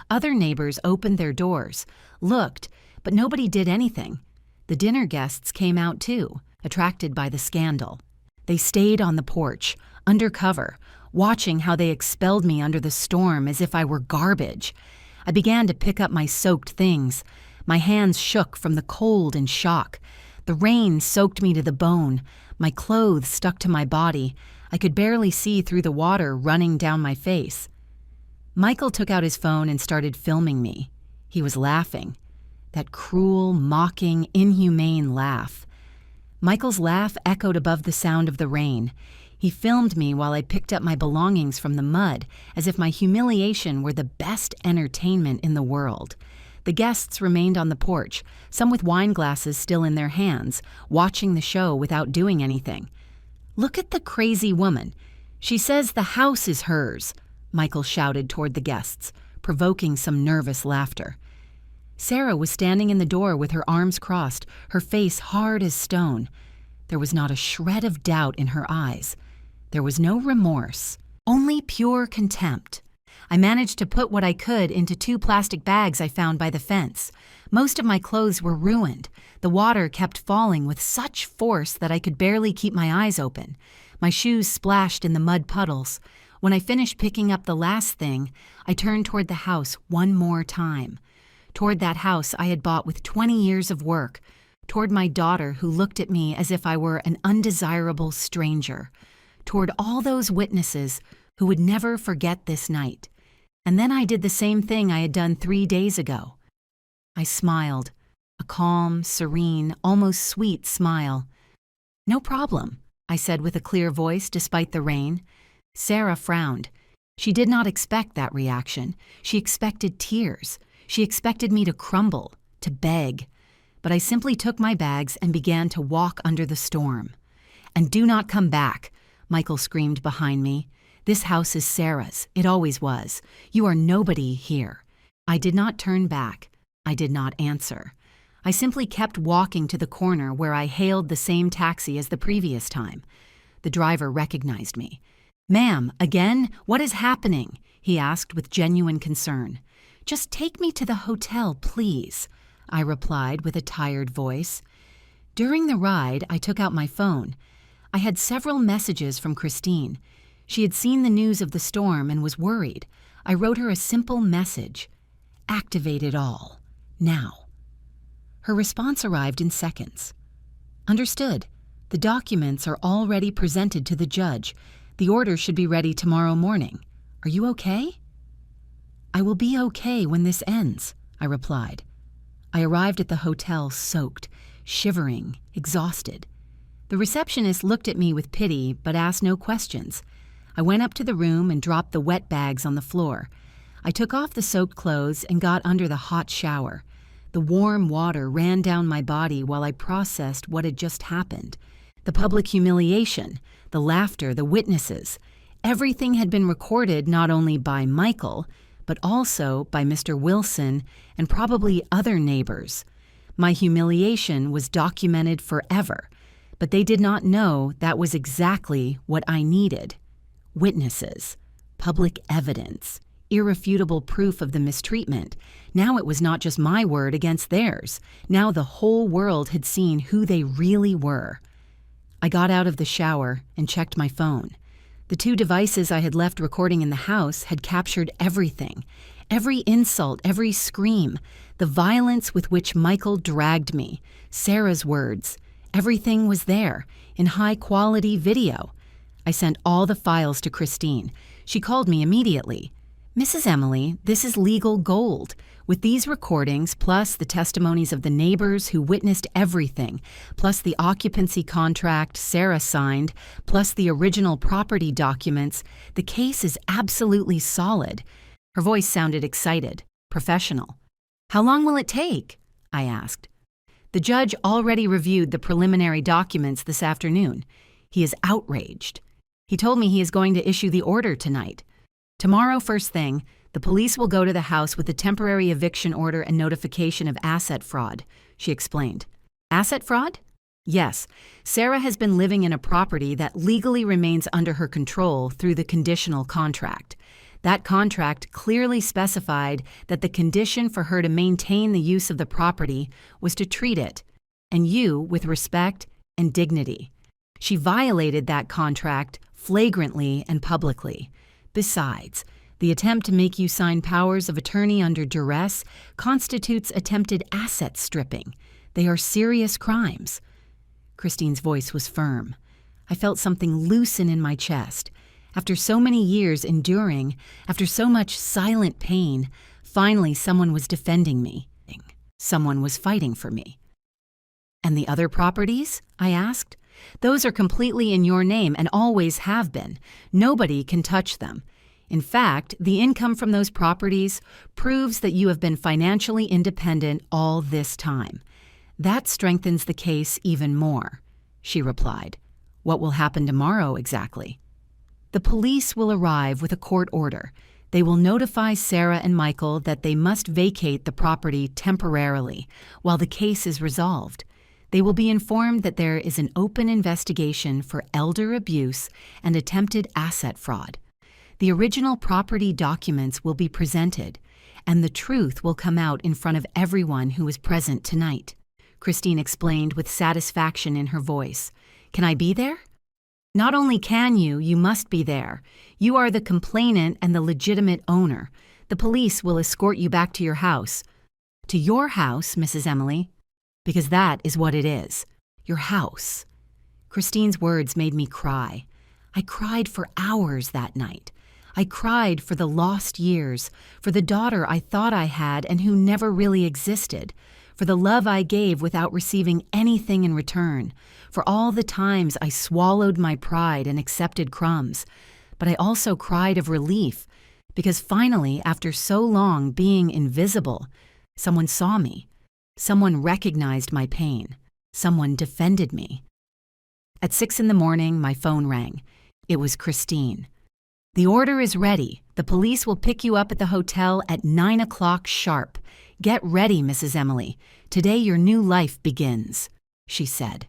Other neighbors opened their doors, looked, but nobody did anything. The dinner guests came out too, attracted by the scandal. They stayed on the porch, under cover, watching how they expelled me under the storm as if I were garbage. I began to pick up my soaked things. My hands shook from the cold and shock. The rain soaked me to the bone. My clothes stuck to my body. I could barely see through the water running down my face. Michael took out his phone and started filming me. He was laughing. That cruel, mocking, inhumane laugh. Michael's laugh echoed above the sound of the rain. He filmed me while I picked up my belongings from the mud, as if my humiliation were the best entertainment in the world. The guests remained on the porch, some with wine glasses still in their hands, watching the show without doing anything. "Look at the crazy woman. She says the house is hers," Michael shouted toward the guests, provoking some nervous laughter. Sarah was standing in the door with her arms crossed, her face hard as stone. There was not a shred of doubt in her eyes. There was no remorse, only pure contempt. I managed to put what I could into 2 plastic bags I found by the fence. Most of my clothes were ruined. The water kept falling with such force that I could barely keep my eyes open. My shoes splashed in the mud puddles. When I finished picking up the last thing, I turned toward the house one more time. Toward that house I had bought with 20 years of work. Toward my daughter who looked at me as if I were an undesirable stranger. Toward all those witnesses who would never forget this night. And then I did the same thing I had done 3 days ago. I smiled, a calm, serene, almost sweet smile. "No problem," I said with a clear voice despite the rain. Sarah frowned. She did not expect that reaction. She expected tears. She expected me to crumble, to beg. But I simply took my bags and began to walk under the storm. "And do not come back," Michael screamed behind me. "This house is Sarah's. It always was. You are nobody here." I did not turn back. I did not answer. I simply kept walking to the corner where I hailed the same taxi as the previous time. The driver recognized me. "Ma'am, again? What is happening?" he asked with genuine concern. "Just take me to the hotel, please," I replied with a tired voice. During the ride, I took out my phone. I had several messages from Christine. She had seen the news of the storm and was worried. I wrote her a simple message. "Activate it all. Now." Her response arrived in seconds. "Understood. The documents are already presented to the judge. The order should be ready tomorrow morning. Are you okay?" "I will be okay when this ends," I replied. I arrived at the hotel soaked, shivering, exhausted. The receptionist looked at me with pity but asked no questions. I went up to the room and dropped the wet bags on the floor. I took off the soaked clothes and got under the hot shower. The warm water ran down my body while I processed what had just happened. The public humiliation, the laughter, the witnesses. Everything had been recorded not only by Michael, but also by Mr. Wilson and probably other neighbors. My humiliation was documented forever, but they did not know that was exactly what I needed. Witnesses, public evidence, irrefutable proof of the mistreatment. Now it was not just my word against theirs. Now the whole world had seen who they really were. I got out of the shower and checked my phone. The 2 devices I had left recording in the house had captured everything. Every insult, every scream, the violence with which Michael dragged me, Sarah's words. Everything was there, in high-quality video. I sent all the files to Christine. She called me immediately. "Mrs. Emily, this is legal gold. With these recordings, plus the testimonies of the neighbors who witnessed everything, plus the occupancy contract Sarah signed, plus the original property documents, the case is absolutely solid." Her voice sounded excited, professional. "How long will it take?" I asked. "The judge already reviewed the preliminary documents this afternoon. He is outraged. He told me he is going to issue the order tonight. Tomorrow first thing, the police will go to the house with a temporary eviction order and notification of asset fraud," she explained. "Asset fraud?" "Yes. Sarah has been living in a property that legally remains under her control through the conditional contract. That contract clearly specified that the condition for her to maintain the use of the property was to treat it, and you, with respect and dignity. She violated that contract flagrantly and publicly. Besides, the attempt to make you sign powers of attorney under duress constitutes attempted asset stripping. They are serious crimes." Christine's voice was firm. I felt something loosen in my chest. After so many years enduring, after so much silent pain, finally someone was defending me. Someone was fighting for me. "And the other properties?" I asked. "Those are completely in your name and always have been. Nobody can touch them. In fact, the income from those properties proves that you have been financially independent all this time. That strengthens the case even more," she replied. "What will happen tomorrow exactly?" "The police will arrive with a court order. They will notify Sarah and Michael that they must vacate the property temporarily while the case is resolved. They will be informed that there is an open investigation for elder abuse and attempted asset fraud. The original property documents will be presented, and the truth will come out in front of everyone who was present tonight," Christine explained with satisfaction in her voice. "Can I be there?" "Not only can you, you must be there. You are the complainant and the legitimate owner. The police will escort you back to your house." "To your house, Mrs. Emily?" "Because that is what it is. Your house." Christine's words made me cry. I cried for hours that night. I cried for the lost years, for the daughter I thought I had and who never really existed, for the love I gave without receiving anything in return, for all the times I swallowed my pride and accepted crumbs. But I also cried of relief, because finally, after so long being invisible, someone saw me. Someone recognized my pain. Someone defended me. At 6 a.m, my phone rang. It was Christine. "The order is ready. The police will pick you up at the hotel at 9 o'clock sharp. Get ready, Mrs. Emily. Today your new life begins," she said.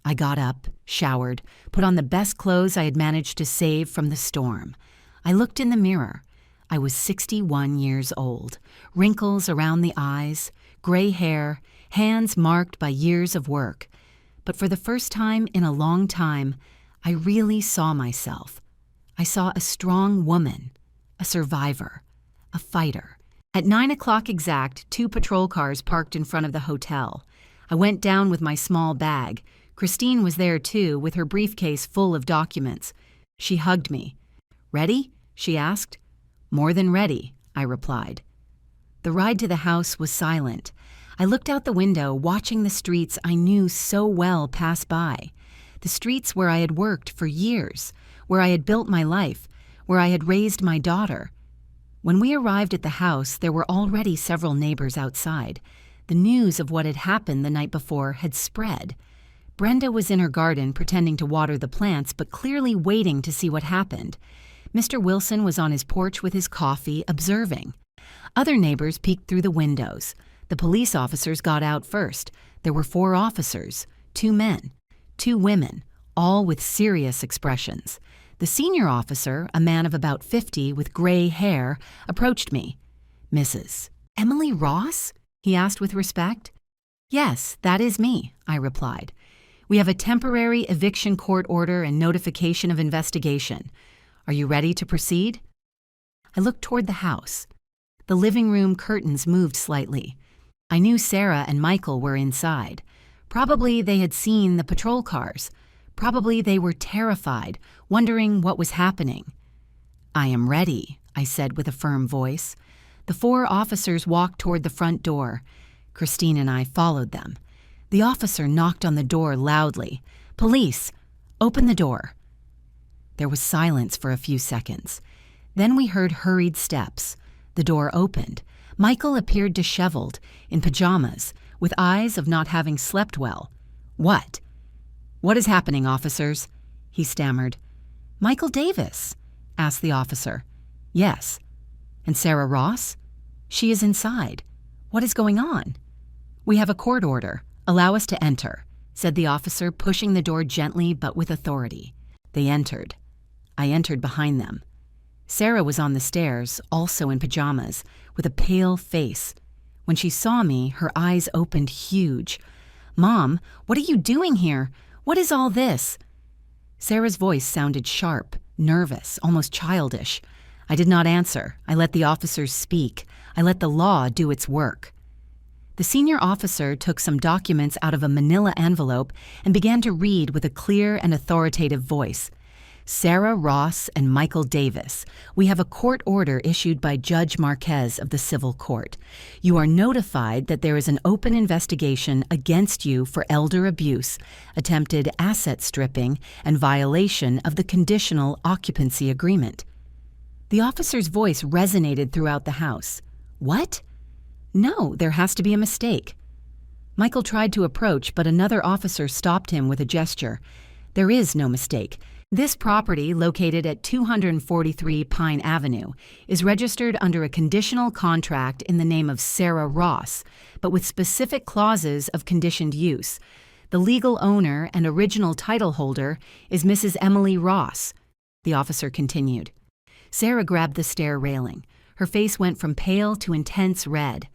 I got up, showered, put on the best clothes I had managed to save from the storm. I looked in the mirror. I was 61 years old, wrinkles around the eyes, gray hair, hands marked by years of work. But for the first time in a long time, I really saw myself. I saw a strong woman, a survivor, a fighter. At 9 o'clock exact, 2 patrol cars parked in front of the hotel. I went down with my small bag. Christine was there too, with her briefcase full of documents. She hugged me. "Ready?" she asked. "More than ready," I replied. The ride to the house was silent. I looked out the window, watching the streets I knew so well pass by. The streets where I had worked for years, where I had built my life, where I had raised my daughter. When we arrived at the house, there were already several neighbors outside. The news of what had happened the night before had spread. Brenda was in her garden pretending to water the plants, but clearly waiting to see what happened. Mr. Wilson was on his porch with his coffee, observing. Other neighbors peeked through the windows. The police officers got out first. There were 4 officers, 2 men, 2 women, all with serious expressions. The senior officer, a man of about 50 with gray hair, approached me. "Mrs. Emily Ross?" he asked with respect. "Yes, that is me," I replied. "We have a temporary eviction court order and notification of investigation. Are you ready to proceed?" I looked toward the house. The living room curtains moved slightly. I knew Sarah and Michael were inside. Probably they had seen the patrol cars. Probably they were terrified, wondering what was happening. "I am ready," I said with a firm voice. The 4 officers walked toward the front door. Christine and I followed them. The officer knocked on the door loudly. "Police, open the door." There was silence for a few seconds. Then we heard hurried steps. The door opened. Michael appeared disheveled, in pajamas, with eyes of not having slept well. "What? What is happening, officers?" he stammered. "Michael Davis?" asked the officer. "Yes." "And Sarah Ross?" "She is inside. What is going on?" "We have a court order. Allow us to enter," said the officer, pushing the door gently but with authority. They entered. I entered behind them. Sarah was on the stairs, also in pajamas, with a pale face. When she saw me, her eyes opened huge. "Mom, what are you doing here? What is all this?" Sarah's voice sounded sharp, nervous, almost childish. I did not answer. I let the officers speak. I let the law do its work. The senior officer took some documents out of a manila envelope and began to read with a clear and authoritative voice. "Sarah Ross and Michael Davis, we have a court order issued by Judge Marquez of the Civil Court. You are notified that there is an open investigation against you for elder abuse, attempted asset stripping, and violation of the conditional occupancy agreement." The officer's voice resonated throughout the house. "What? No, there has to be a mistake." Michael tried to approach, but another officer stopped him with a gesture. "There is no mistake. This property, located at 243 Pine Avenue, is registered under a conditional contract in the name of Sarah Ross, but with specific clauses of conditioned use. The legal owner and original title holder is Mrs. Emily Ross," the officer continued. Sarah grabbed the stair railing. Her face went from pale to intense red.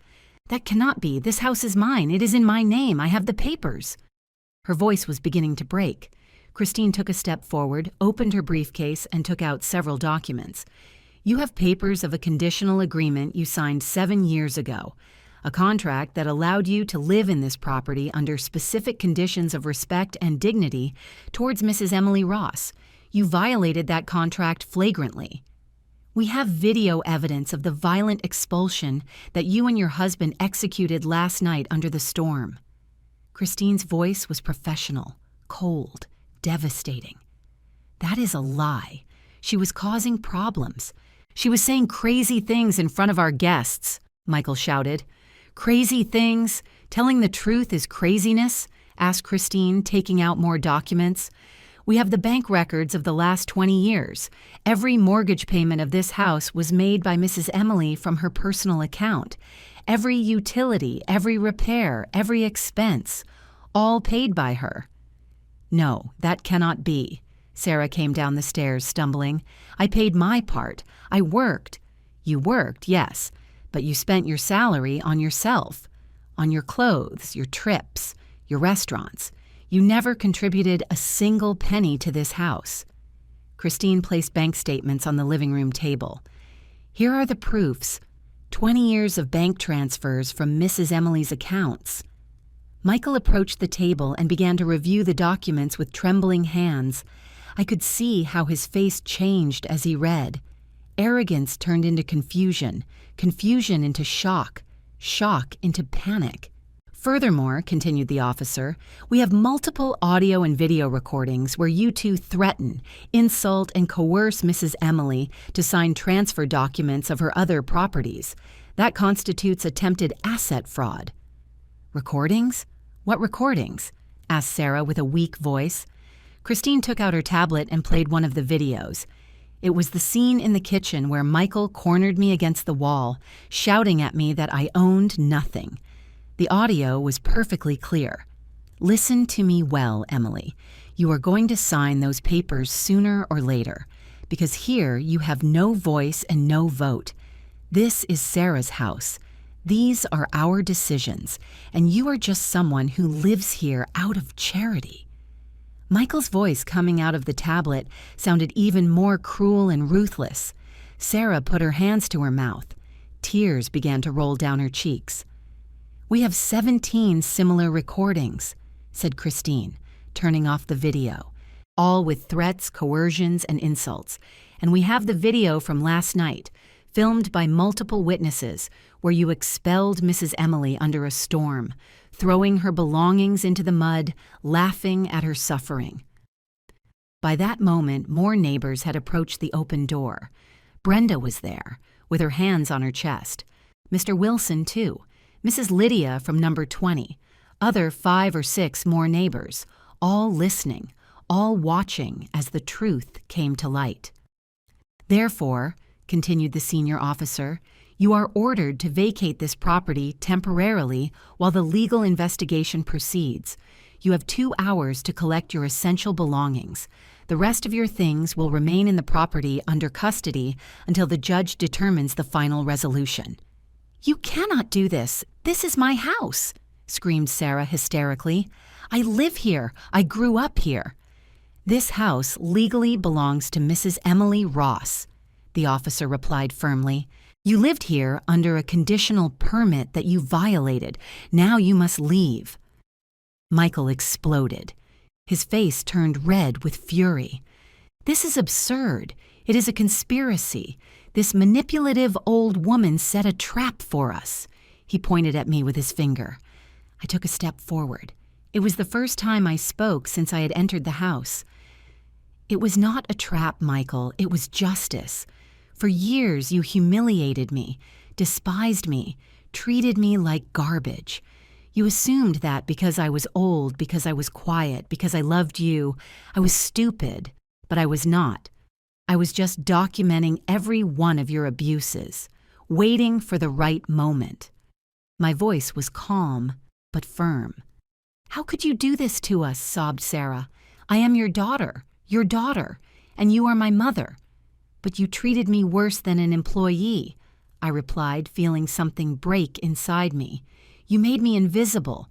"That cannot be. This house is mine. It is in my name. I have the papers." Her voice was beginning to break. Christine took a step forward, opened her briefcase, and took out several documents. "You have papers of a conditional agreement you signed 7 years ago, a contract that allowed you to live in this property under specific conditions of respect and dignity towards Mrs. Emily Ross. You violated that contract flagrantly. We have video evidence of the violent expulsion that you and your husband executed last night under the storm." Christine's voice was professional, cold, devastating. "That is a lie. She was causing problems. She was saying crazy things in front of our guests," Michael shouted. "Crazy things? Telling the truth is craziness?" asked Christine, taking out more documents. "We have the bank records of the last 20 years. Every mortgage payment of this house was made by Mrs. Emily from her personal account. Every utility, every repair, every expense, all paid by her." "No, that cannot be." Sarah came down the stairs, stumbling. "I paid my part. I worked." "You worked, yes, but you spent your salary on yourself, on your clothes, your trips, your restaurants. You never contributed a single penny to this house." Christine placed bank statements on the living room table. "Here are the proofs. 20 years of bank transfers from Mrs. Emily's accounts." Michael approached the table and began to review the documents with trembling hands. I could see how his face changed as he read. Arrogance turned into confusion, confusion into shock, shock into panic. "Furthermore," continued the officer, "we have multiple audio and video recordings where you two threaten, insult, and coerce Mrs. Emily to sign transfer documents of her other properties. That constitutes attempted asset fraud." "Recordings? What recordings?" asked Sarah with a weak voice. Christine took out her tablet and played one of the videos. It was the scene in the kitchen where Michael cornered me against the wall, shouting at me that I owned nothing. The audio was perfectly clear. "Listen to me well, Emily. You are going to sign those papers sooner or later, because here you have no voice and no vote. This is Sarah's house. These are our decisions, and you are just someone who lives here out of charity." Michael's voice coming out of the tablet sounded even more cruel and ruthless. Sarah put her hands to her mouth. Tears began to roll down her cheeks. "We have 17 similar recordings," said Christine, turning off the video, "all with threats, coercions, and insults. And we have the video from last night, filmed by multiple witnesses, where you expelled Mrs. Emily under a storm, throwing her belongings into the mud, laughing at her suffering." By that moment, more neighbors had approached the open door. Brenda was there, with her hands on her chest. Mr. Wilson, too. Mrs. Lydia from number 20, other 5 or 6 more neighbors, all listening, all watching as the truth came to light. "Therefore," continued the senior officer, "you are ordered to vacate this property temporarily while the legal investigation proceeds. You have 2 hours to collect your essential belongings. The rest of your things will remain in the property under custody until the judge determines the final resolution." "You cannot do this. This is my house," screamed Sarah hysterically. "I live here. I grew up here." "This house legally belongs to Mrs. Emily Ross," the officer replied firmly. "You lived here under a conditional permit that you violated. Now you must leave." Michael exploded. His face turned red with fury. "This is absurd. It is a conspiracy. This manipulative old woman set a trap for us." He pointed at me with his finger. I took a step forward. It was the first time I spoke since I had entered the house. "It was not a trap, Michael. It was justice. For years you humiliated me, despised me, treated me like garbage. You assumed that because I was old, because I was quiet, because I loved you, I was stupid, but I was not. I was just documenting every one of your abuses, waiting for the right moment." My voice was calm, but firm. "How could you do this to us?" sobbed Sarah. "I am your daughter, and you are my mother." But you treated me worse than an employee, I replied, feeling something break inside me. You made me invisible.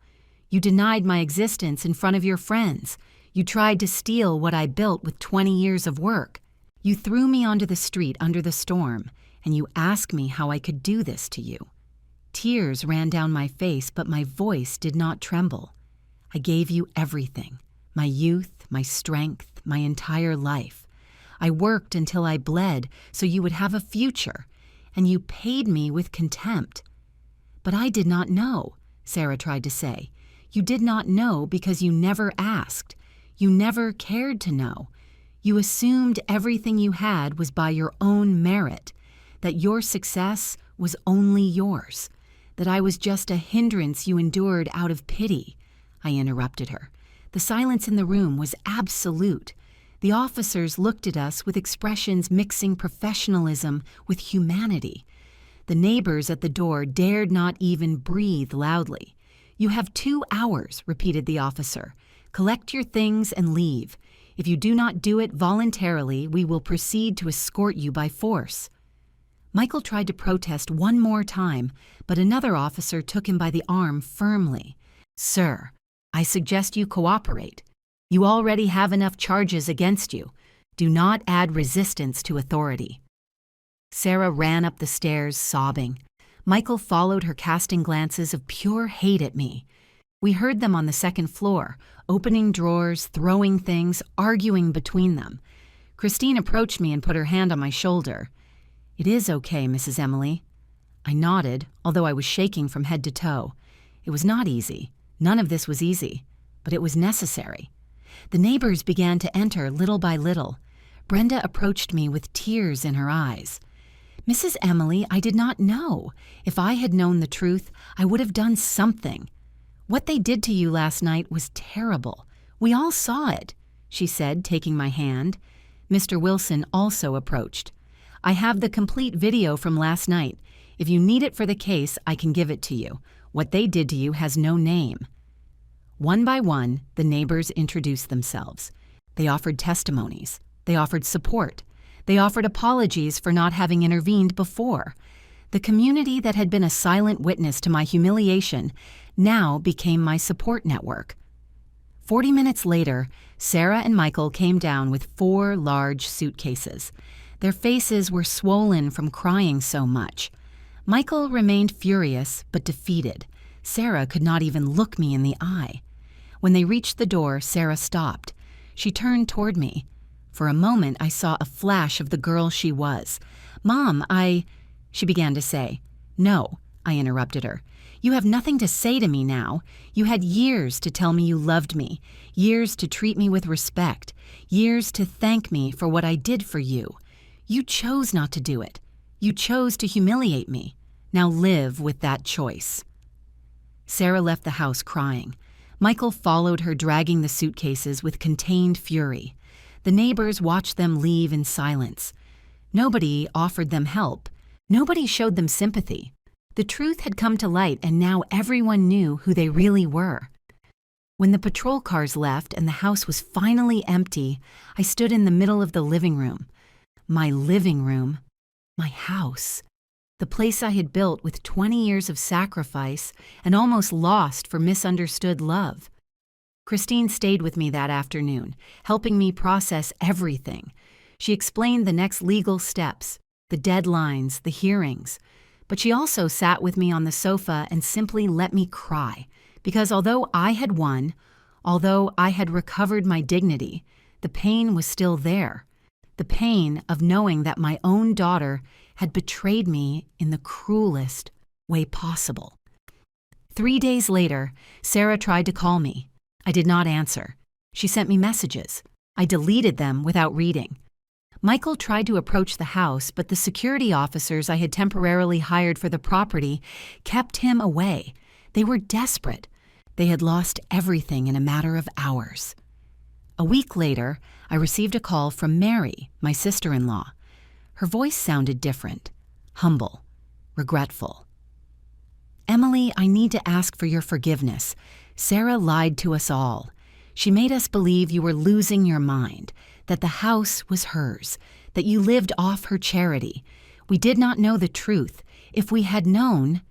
You denied my existence in front of your friends. You tried to steal what I built with 20 years of work. You threw me onto the street under the storm, and you asked me how I could do this to you. Tears ran down my face, but my voice did not tremble. I gave you everything, my youth, my strength, my entire life. I worked until I bled so you would have a future, and you paid me with contempt. But I did not know, Sarah tried to say. You did not know because you never asked. You never cared to know. You assumed everything you had was by your own merit, that your success was only yours, that I was just a hindrance you endured out of pity. I interrupted her. The silence in the room was absolute. The officers looked at us with expressions mixing professionalism with humanity. The neighbors at the door dared not even breathe loudly. You have 2 hours, repeated the officer. Collect your things and leave. If you do not do it voluntarily, we will proceed to escort you by force. Michael tried to protest one more time, but another officer took him by the arm firmly. Sir, I suggest you cooperate. You already have enough charges against you. Do not add resistance to authority. Sarah ran up the stairs, sobbing. Michael followed her, casting glances of pure hate at me. We heard them on the second floor, opening drawers, throwing things, arguing between them. Christine approached me and put her hand on my shoulder. It is okay, Mrs. Emily. I nodded, although I was shaking from head to toe. It was not easy. None of this was easy, but it was necessary. The neighbors began to enter little by little. Brenda approached me with tears in her eyes. Mrs. Emily, I did not know. If I had known the truth, I would have done something. What they did to you last night was terrible. We all saw it, she said, taking my hand. Mr. Wilson also approached. I have the complete video from last night. If you need it for the case, I can give it to you. What they did to you has no name. One by one, the neighbors introduced themselves. They offered testimonies. They offered support. They offered apologies for not having intervened before. The community that had been a silent witness to my humiliation now became my support network. 40 minutes later, Sarah and Michael came down with 4 large suitcases. Their faces were swollen from crying so much. Michael remained furious but defeated. Sarah could not even look me in the eye. When they reached the door, Sarah stopped. She turned toward me. For a moment, I saw a flash of the girl she was. Mom, she began to say. No, I interrupted her. You have nothing to say to me now. You had years to tell me you loved me, years to treat me with respect, years to thank me for what I did for you. You chose not to do it. You chose to humiliate me. Now live with that choice. Sarah left the house crying. Michael followed her, dragging the suitcases with contained fury. The neighbors watched them leave in silence. Nobody offered them help. Nobody showed them sympathy. The truth had come to light, and now everyone knew who they really were. When the patrol cars left and the house was finally empty, I stood in the middle of the living room. My living room. My house. The place I had built with 20 years of sacrifice and almost lost for misunderstood love. Christine stayed with me that afternoon, helping me process everything. She explained the next legal steps, the deadlines, the hearings. But she also sat with me on the sofa and simply let me cry, because although I had won, although I had recovered my dignity, the pain was still there. The pain of knowing that my own daughter had betrayed me in the cruelest way possible. 3 days later, Sarah tried to call me. I did not answer. She sent me messages. I deleted them without reading. Michael tried to approach the house, but the security officers I had temporarily hired for the property kept him away. They were desperate. They had lost everything in a matter of hours. A week later, I received a call from Mary, my sister-in-law. Her voice sounded different, humble, regretful. Emily, I need to ask for your forgiveness. Sarah lied to us all. She made us believe you were losing your mind, that the house was hers, that you lived off her charity. We did not know the truth. If we had known—"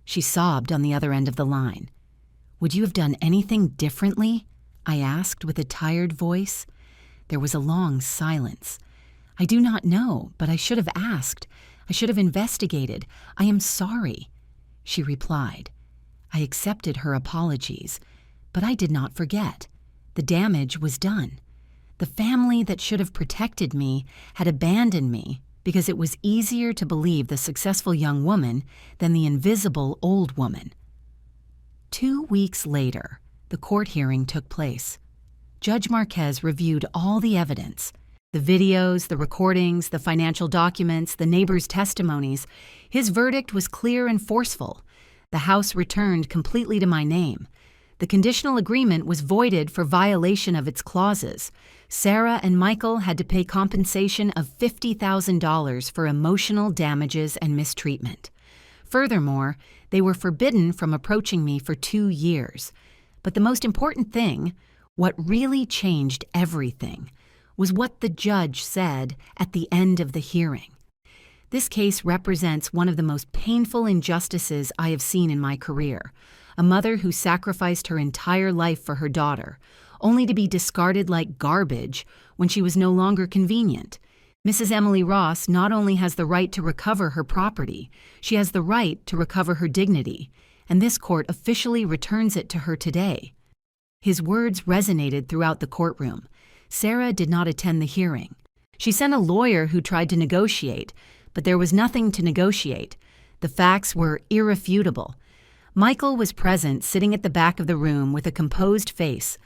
She sobbed on the other end of the line. "Would you have done anything differently?" I asked with a tired voice. There was a long silence. "I do not know, but I should have asked. I should have investigated. I am sorry," she replied. I accepted her apologies, but I did not forget. The damage was done. The family that should have protected me had abandoned me because it was easier to believe the successful young woman than the invisible old woman. 2 weeks later, the court hearing took place. Judge Marquez reviewed all the evidence, the videos, the recordings, the financial documents, the neighbors' testimonies. His verdict was clear and forceful. The house returned completely to my name. The conditional agreement was voided for violation of its clauses. Sarah and Michael had to pay compensation of $50,000 for emotional damages and mistreatment. Furthermore, they were forbidden from approaching me for 2 years. But the most important thing, what really changed everything, was what the judge said at the end of the hearing. This case represents one of the most painful injustices I have seen in my career. A mother who sacrificed her entire life for her daughter, only to be discarded like garbage when she was no longer convenient. Mrs. Emily Ross not only has the right to recover her property, she has the right to recover her dignity, and this court officially returns it to her today. His words resonated throughout the courtroom. Sarah did not attend the hearing. She sent a lawyer who tried to negotiate, but there was nothing to negotiate. The facts were irrefutable. Michael was present, sitting at the back of the room with a composed face.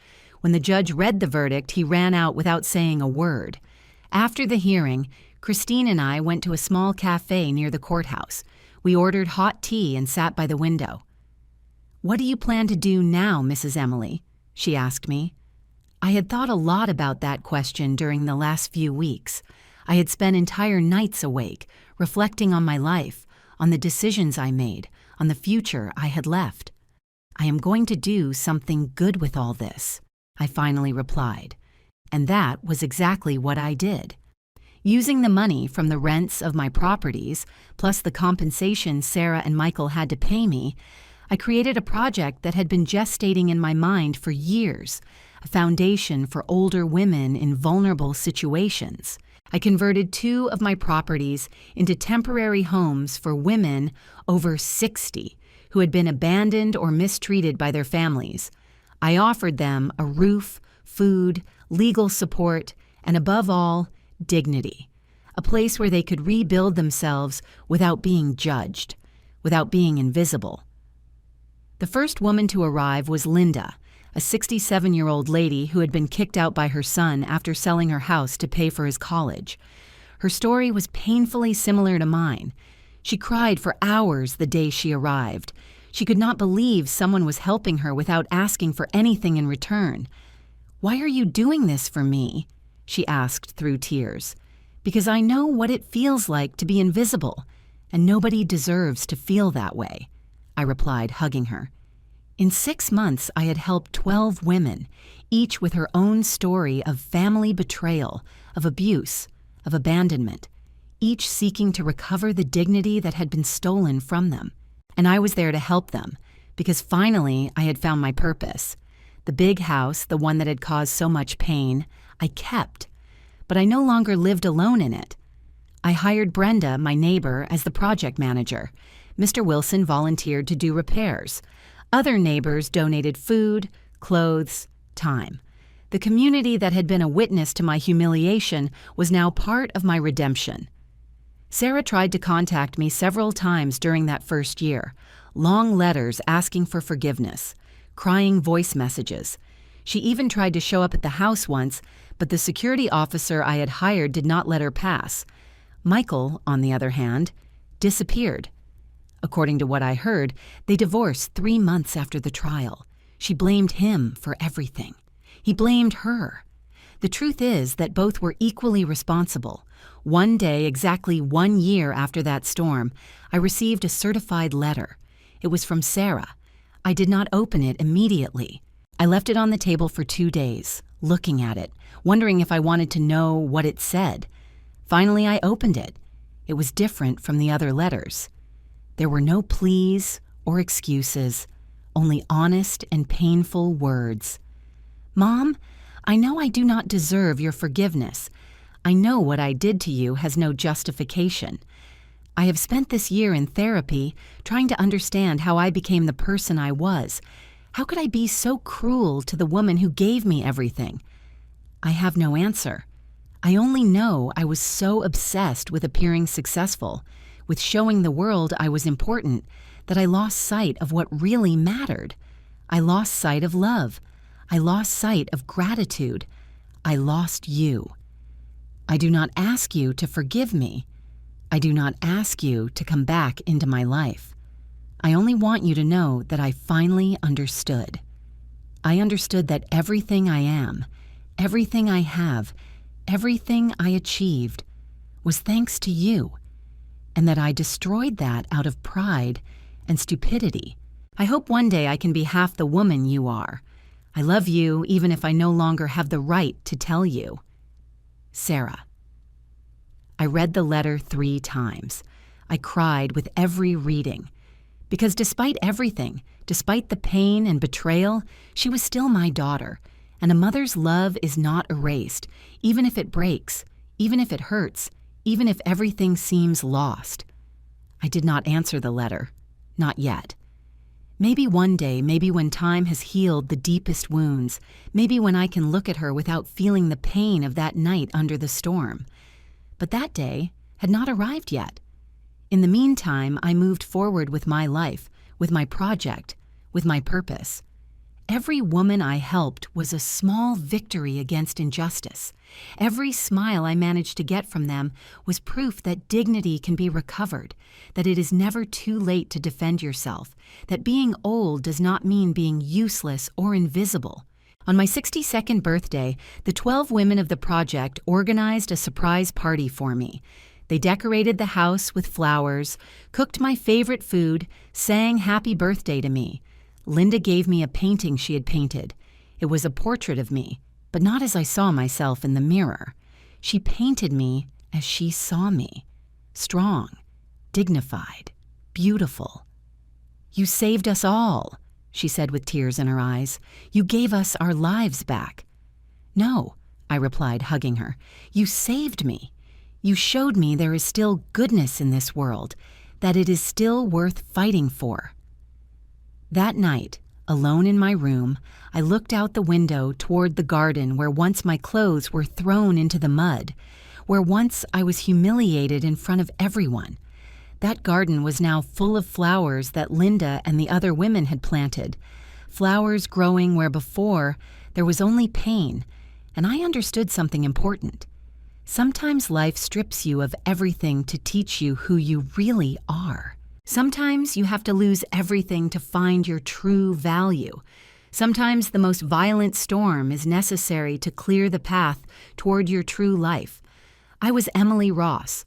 When the judge read the verdict, he ran out without saying a word. After the hearing, Christine and I went to a small cafe near the courthouse. We ordered hot tea and sat by the window. "What do you plan to do now, Mrs. Emily?" she asked me. I had thought a lot about that question during the last few weeks. I had spent entire nights awake, reflecting on my life, on the decisions I made, on the future I had left. "I am going to do something good with all this," I finally replied. And that was exactly what I did. Using the money from the rents of my properties, plus the compensation Sarah and Michael had to pay me, I created a project that had been gestating in my mind for years, a foundation for older women in vulnerable situations. I converted 2 of my properties into temporary homes for women over 60 who had been abandoned or mistreated by their families. I offered them a roof, food, legal support, and above all, dignity. A place where they could rebuild themselves without being judged, without being invisible. The first woman to arrive was Linda, a 67-year-old lady who had been kicked out by her son after selling her house to pay for his college. Her story was painfully similar to mine. She cried for hours the day she arrived. She could not believe someone was helping her without asking for anything in return. "Why are you doing this for me?" she asked through tears. "Because I know what it feels like to be invisible, and nobody deserves to feel that way," I replied, hugging her. In 6 months, I had helped 12 women, each with her own story of family betrayal, of abuse, of abandonment, each seeking to recover the dignity that had been stolen from them. And I was there to help them, because finally I had found my purpose. The big house, the one that had caused so much pain, I kept, but I no longer lived alone in it. I hired Brenda, my neighbor, as the project manager. Mr. Wilson volunteered to do repairs. Other neighbors donated food, clothes, time. The community that had been a witness to my humiliation was now part of my redemption. Sarah tried to contact me several times during that first year, long letters asking for forgiveness, crying voice messages. She even tried to show up at the house once, but the security officer I had hired did not let her pass. Michael, on the other hand, disappeared. According to what I heard, they divorced 3 months after the trial. She blamed him for everything. He blamed her. The truth is that both were equally responsible. One day, exactly 1 year after that storm, I received a certified letter. It was from Sarah. I did not open it immediately. I left it on the table for 2 days, looking at it, wondering if I wanted to know what it said. Finally, I opened it. It was different from the other letters. There were no pleas or excuses, only honest and painful words. Mom, I know I do not deserve your forgiveness. I know what I did to you has no justification. I have spent this year in therapy trying to understand how I became the person I was. How could I be so cruel to the woman who gave me everything? I have no answer. I only know I was so obsessed with appearing successful, with showing the world I was important, that I lost sight of what really mattered. I lost sight of love. I lost sight of gratitude. I lost you. I do not ask you to forgive me. I do not ask you to come back into my life. I only want you to know that I finally understood. I understood that everything I am, everything I have, everything I achieved was thanks to you, and that I destroyed that out of pride and stupidity. I hope one day I can be half the woman you are. I love you even if I no longer have the right to tell you. Sarah. I read the letter 3 times. I cried with every reading. Because despite everything, despite the pain and betrayal, she was still my daughter, and a mother's love is not erased, even if it breaks, even if it hurts, even if everything seems lost. I did not answer the letter. Not yet. Maybe one day, maybe when time has healed the deepest wounds, maybe when I can look at her without feeling the pain of that night under the storm. But that day had not arrived yet. In the meantime, I moved forward with my life, with my project, with my purpose. Every woman I helped was a small victory against injustice. Every smile I managed to get from them was proof that dignity can be recovered, that it is never too late to defend yourself, that being old does not mean being useless or invisible. On my 62nd birthday, the 12 women of the project organized a surprise party for me. They decorated the house with flowers, cooked my favorite food, sang happy birthday to me. Linda gave me a painting she had painted. It was a portrait of me, but not as I saw myself in the mirror. She painted me as she saw me. Strong, dignified, beautiful. You saved us all, she said with tears in her eyes. You gave us our lives back. No, I replied, hugging her. You saved me. You showed me there is still goodness in this world, that it is still worth fighting for. That night, alone in my room, I looked out the window toward the garden where once my clothes were thrown into the mud, where once I was humiliated in front of everyone. That garden was now full of flowers that Linda and the other women had planted, flowers growing where before there was only pain, and I understood something important. Sometimes life strips you of everything to teach you who you really are. Sometimes you have to lose everything to find your true value. Sometimes the most violent storm is necessary to clear the path toward your true life. I was Emily Ross.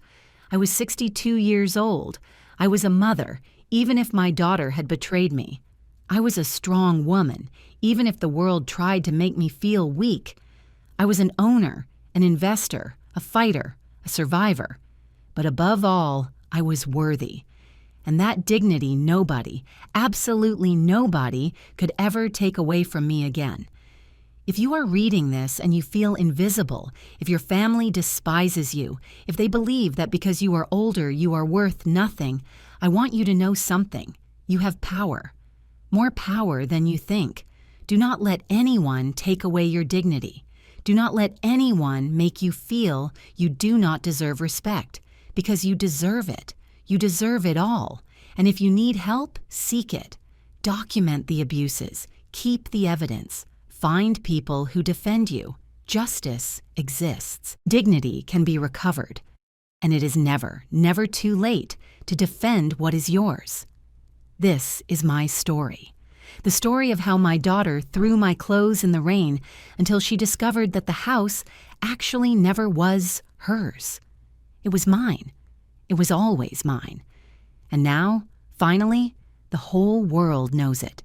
I was 62 years old. I was a mother, even if my daughter had betrayed me. I was a strong woman, even if the world tried to make me feel weak. I was an owner, an investor, a fighter, a survivor. But above all, I was worthy. And that dignity nobody, absolutely nobody, could ever take away from me again. If you are reading this and you feel invisible, if your family despises you, if they believe that because you are older you are worth nothing, I want you to know something. You have power. More power than you think. Do not let anyone take away your dignity. Do not let anyone make you feel you do not deserve respect, because you deserve it. You deserve it all. And if you need help, seek it. Document the abuses. Keep the evidence. Find people who defend you. Justice exists. Dignity can be recovered. And it is never, never too late to defend what is yours. This is my story. The story of how my daughter threw my clothes in the rain until she discovered that the house actually never was hers. It was mine. It was always mine. And now, finally, the whole world knows it.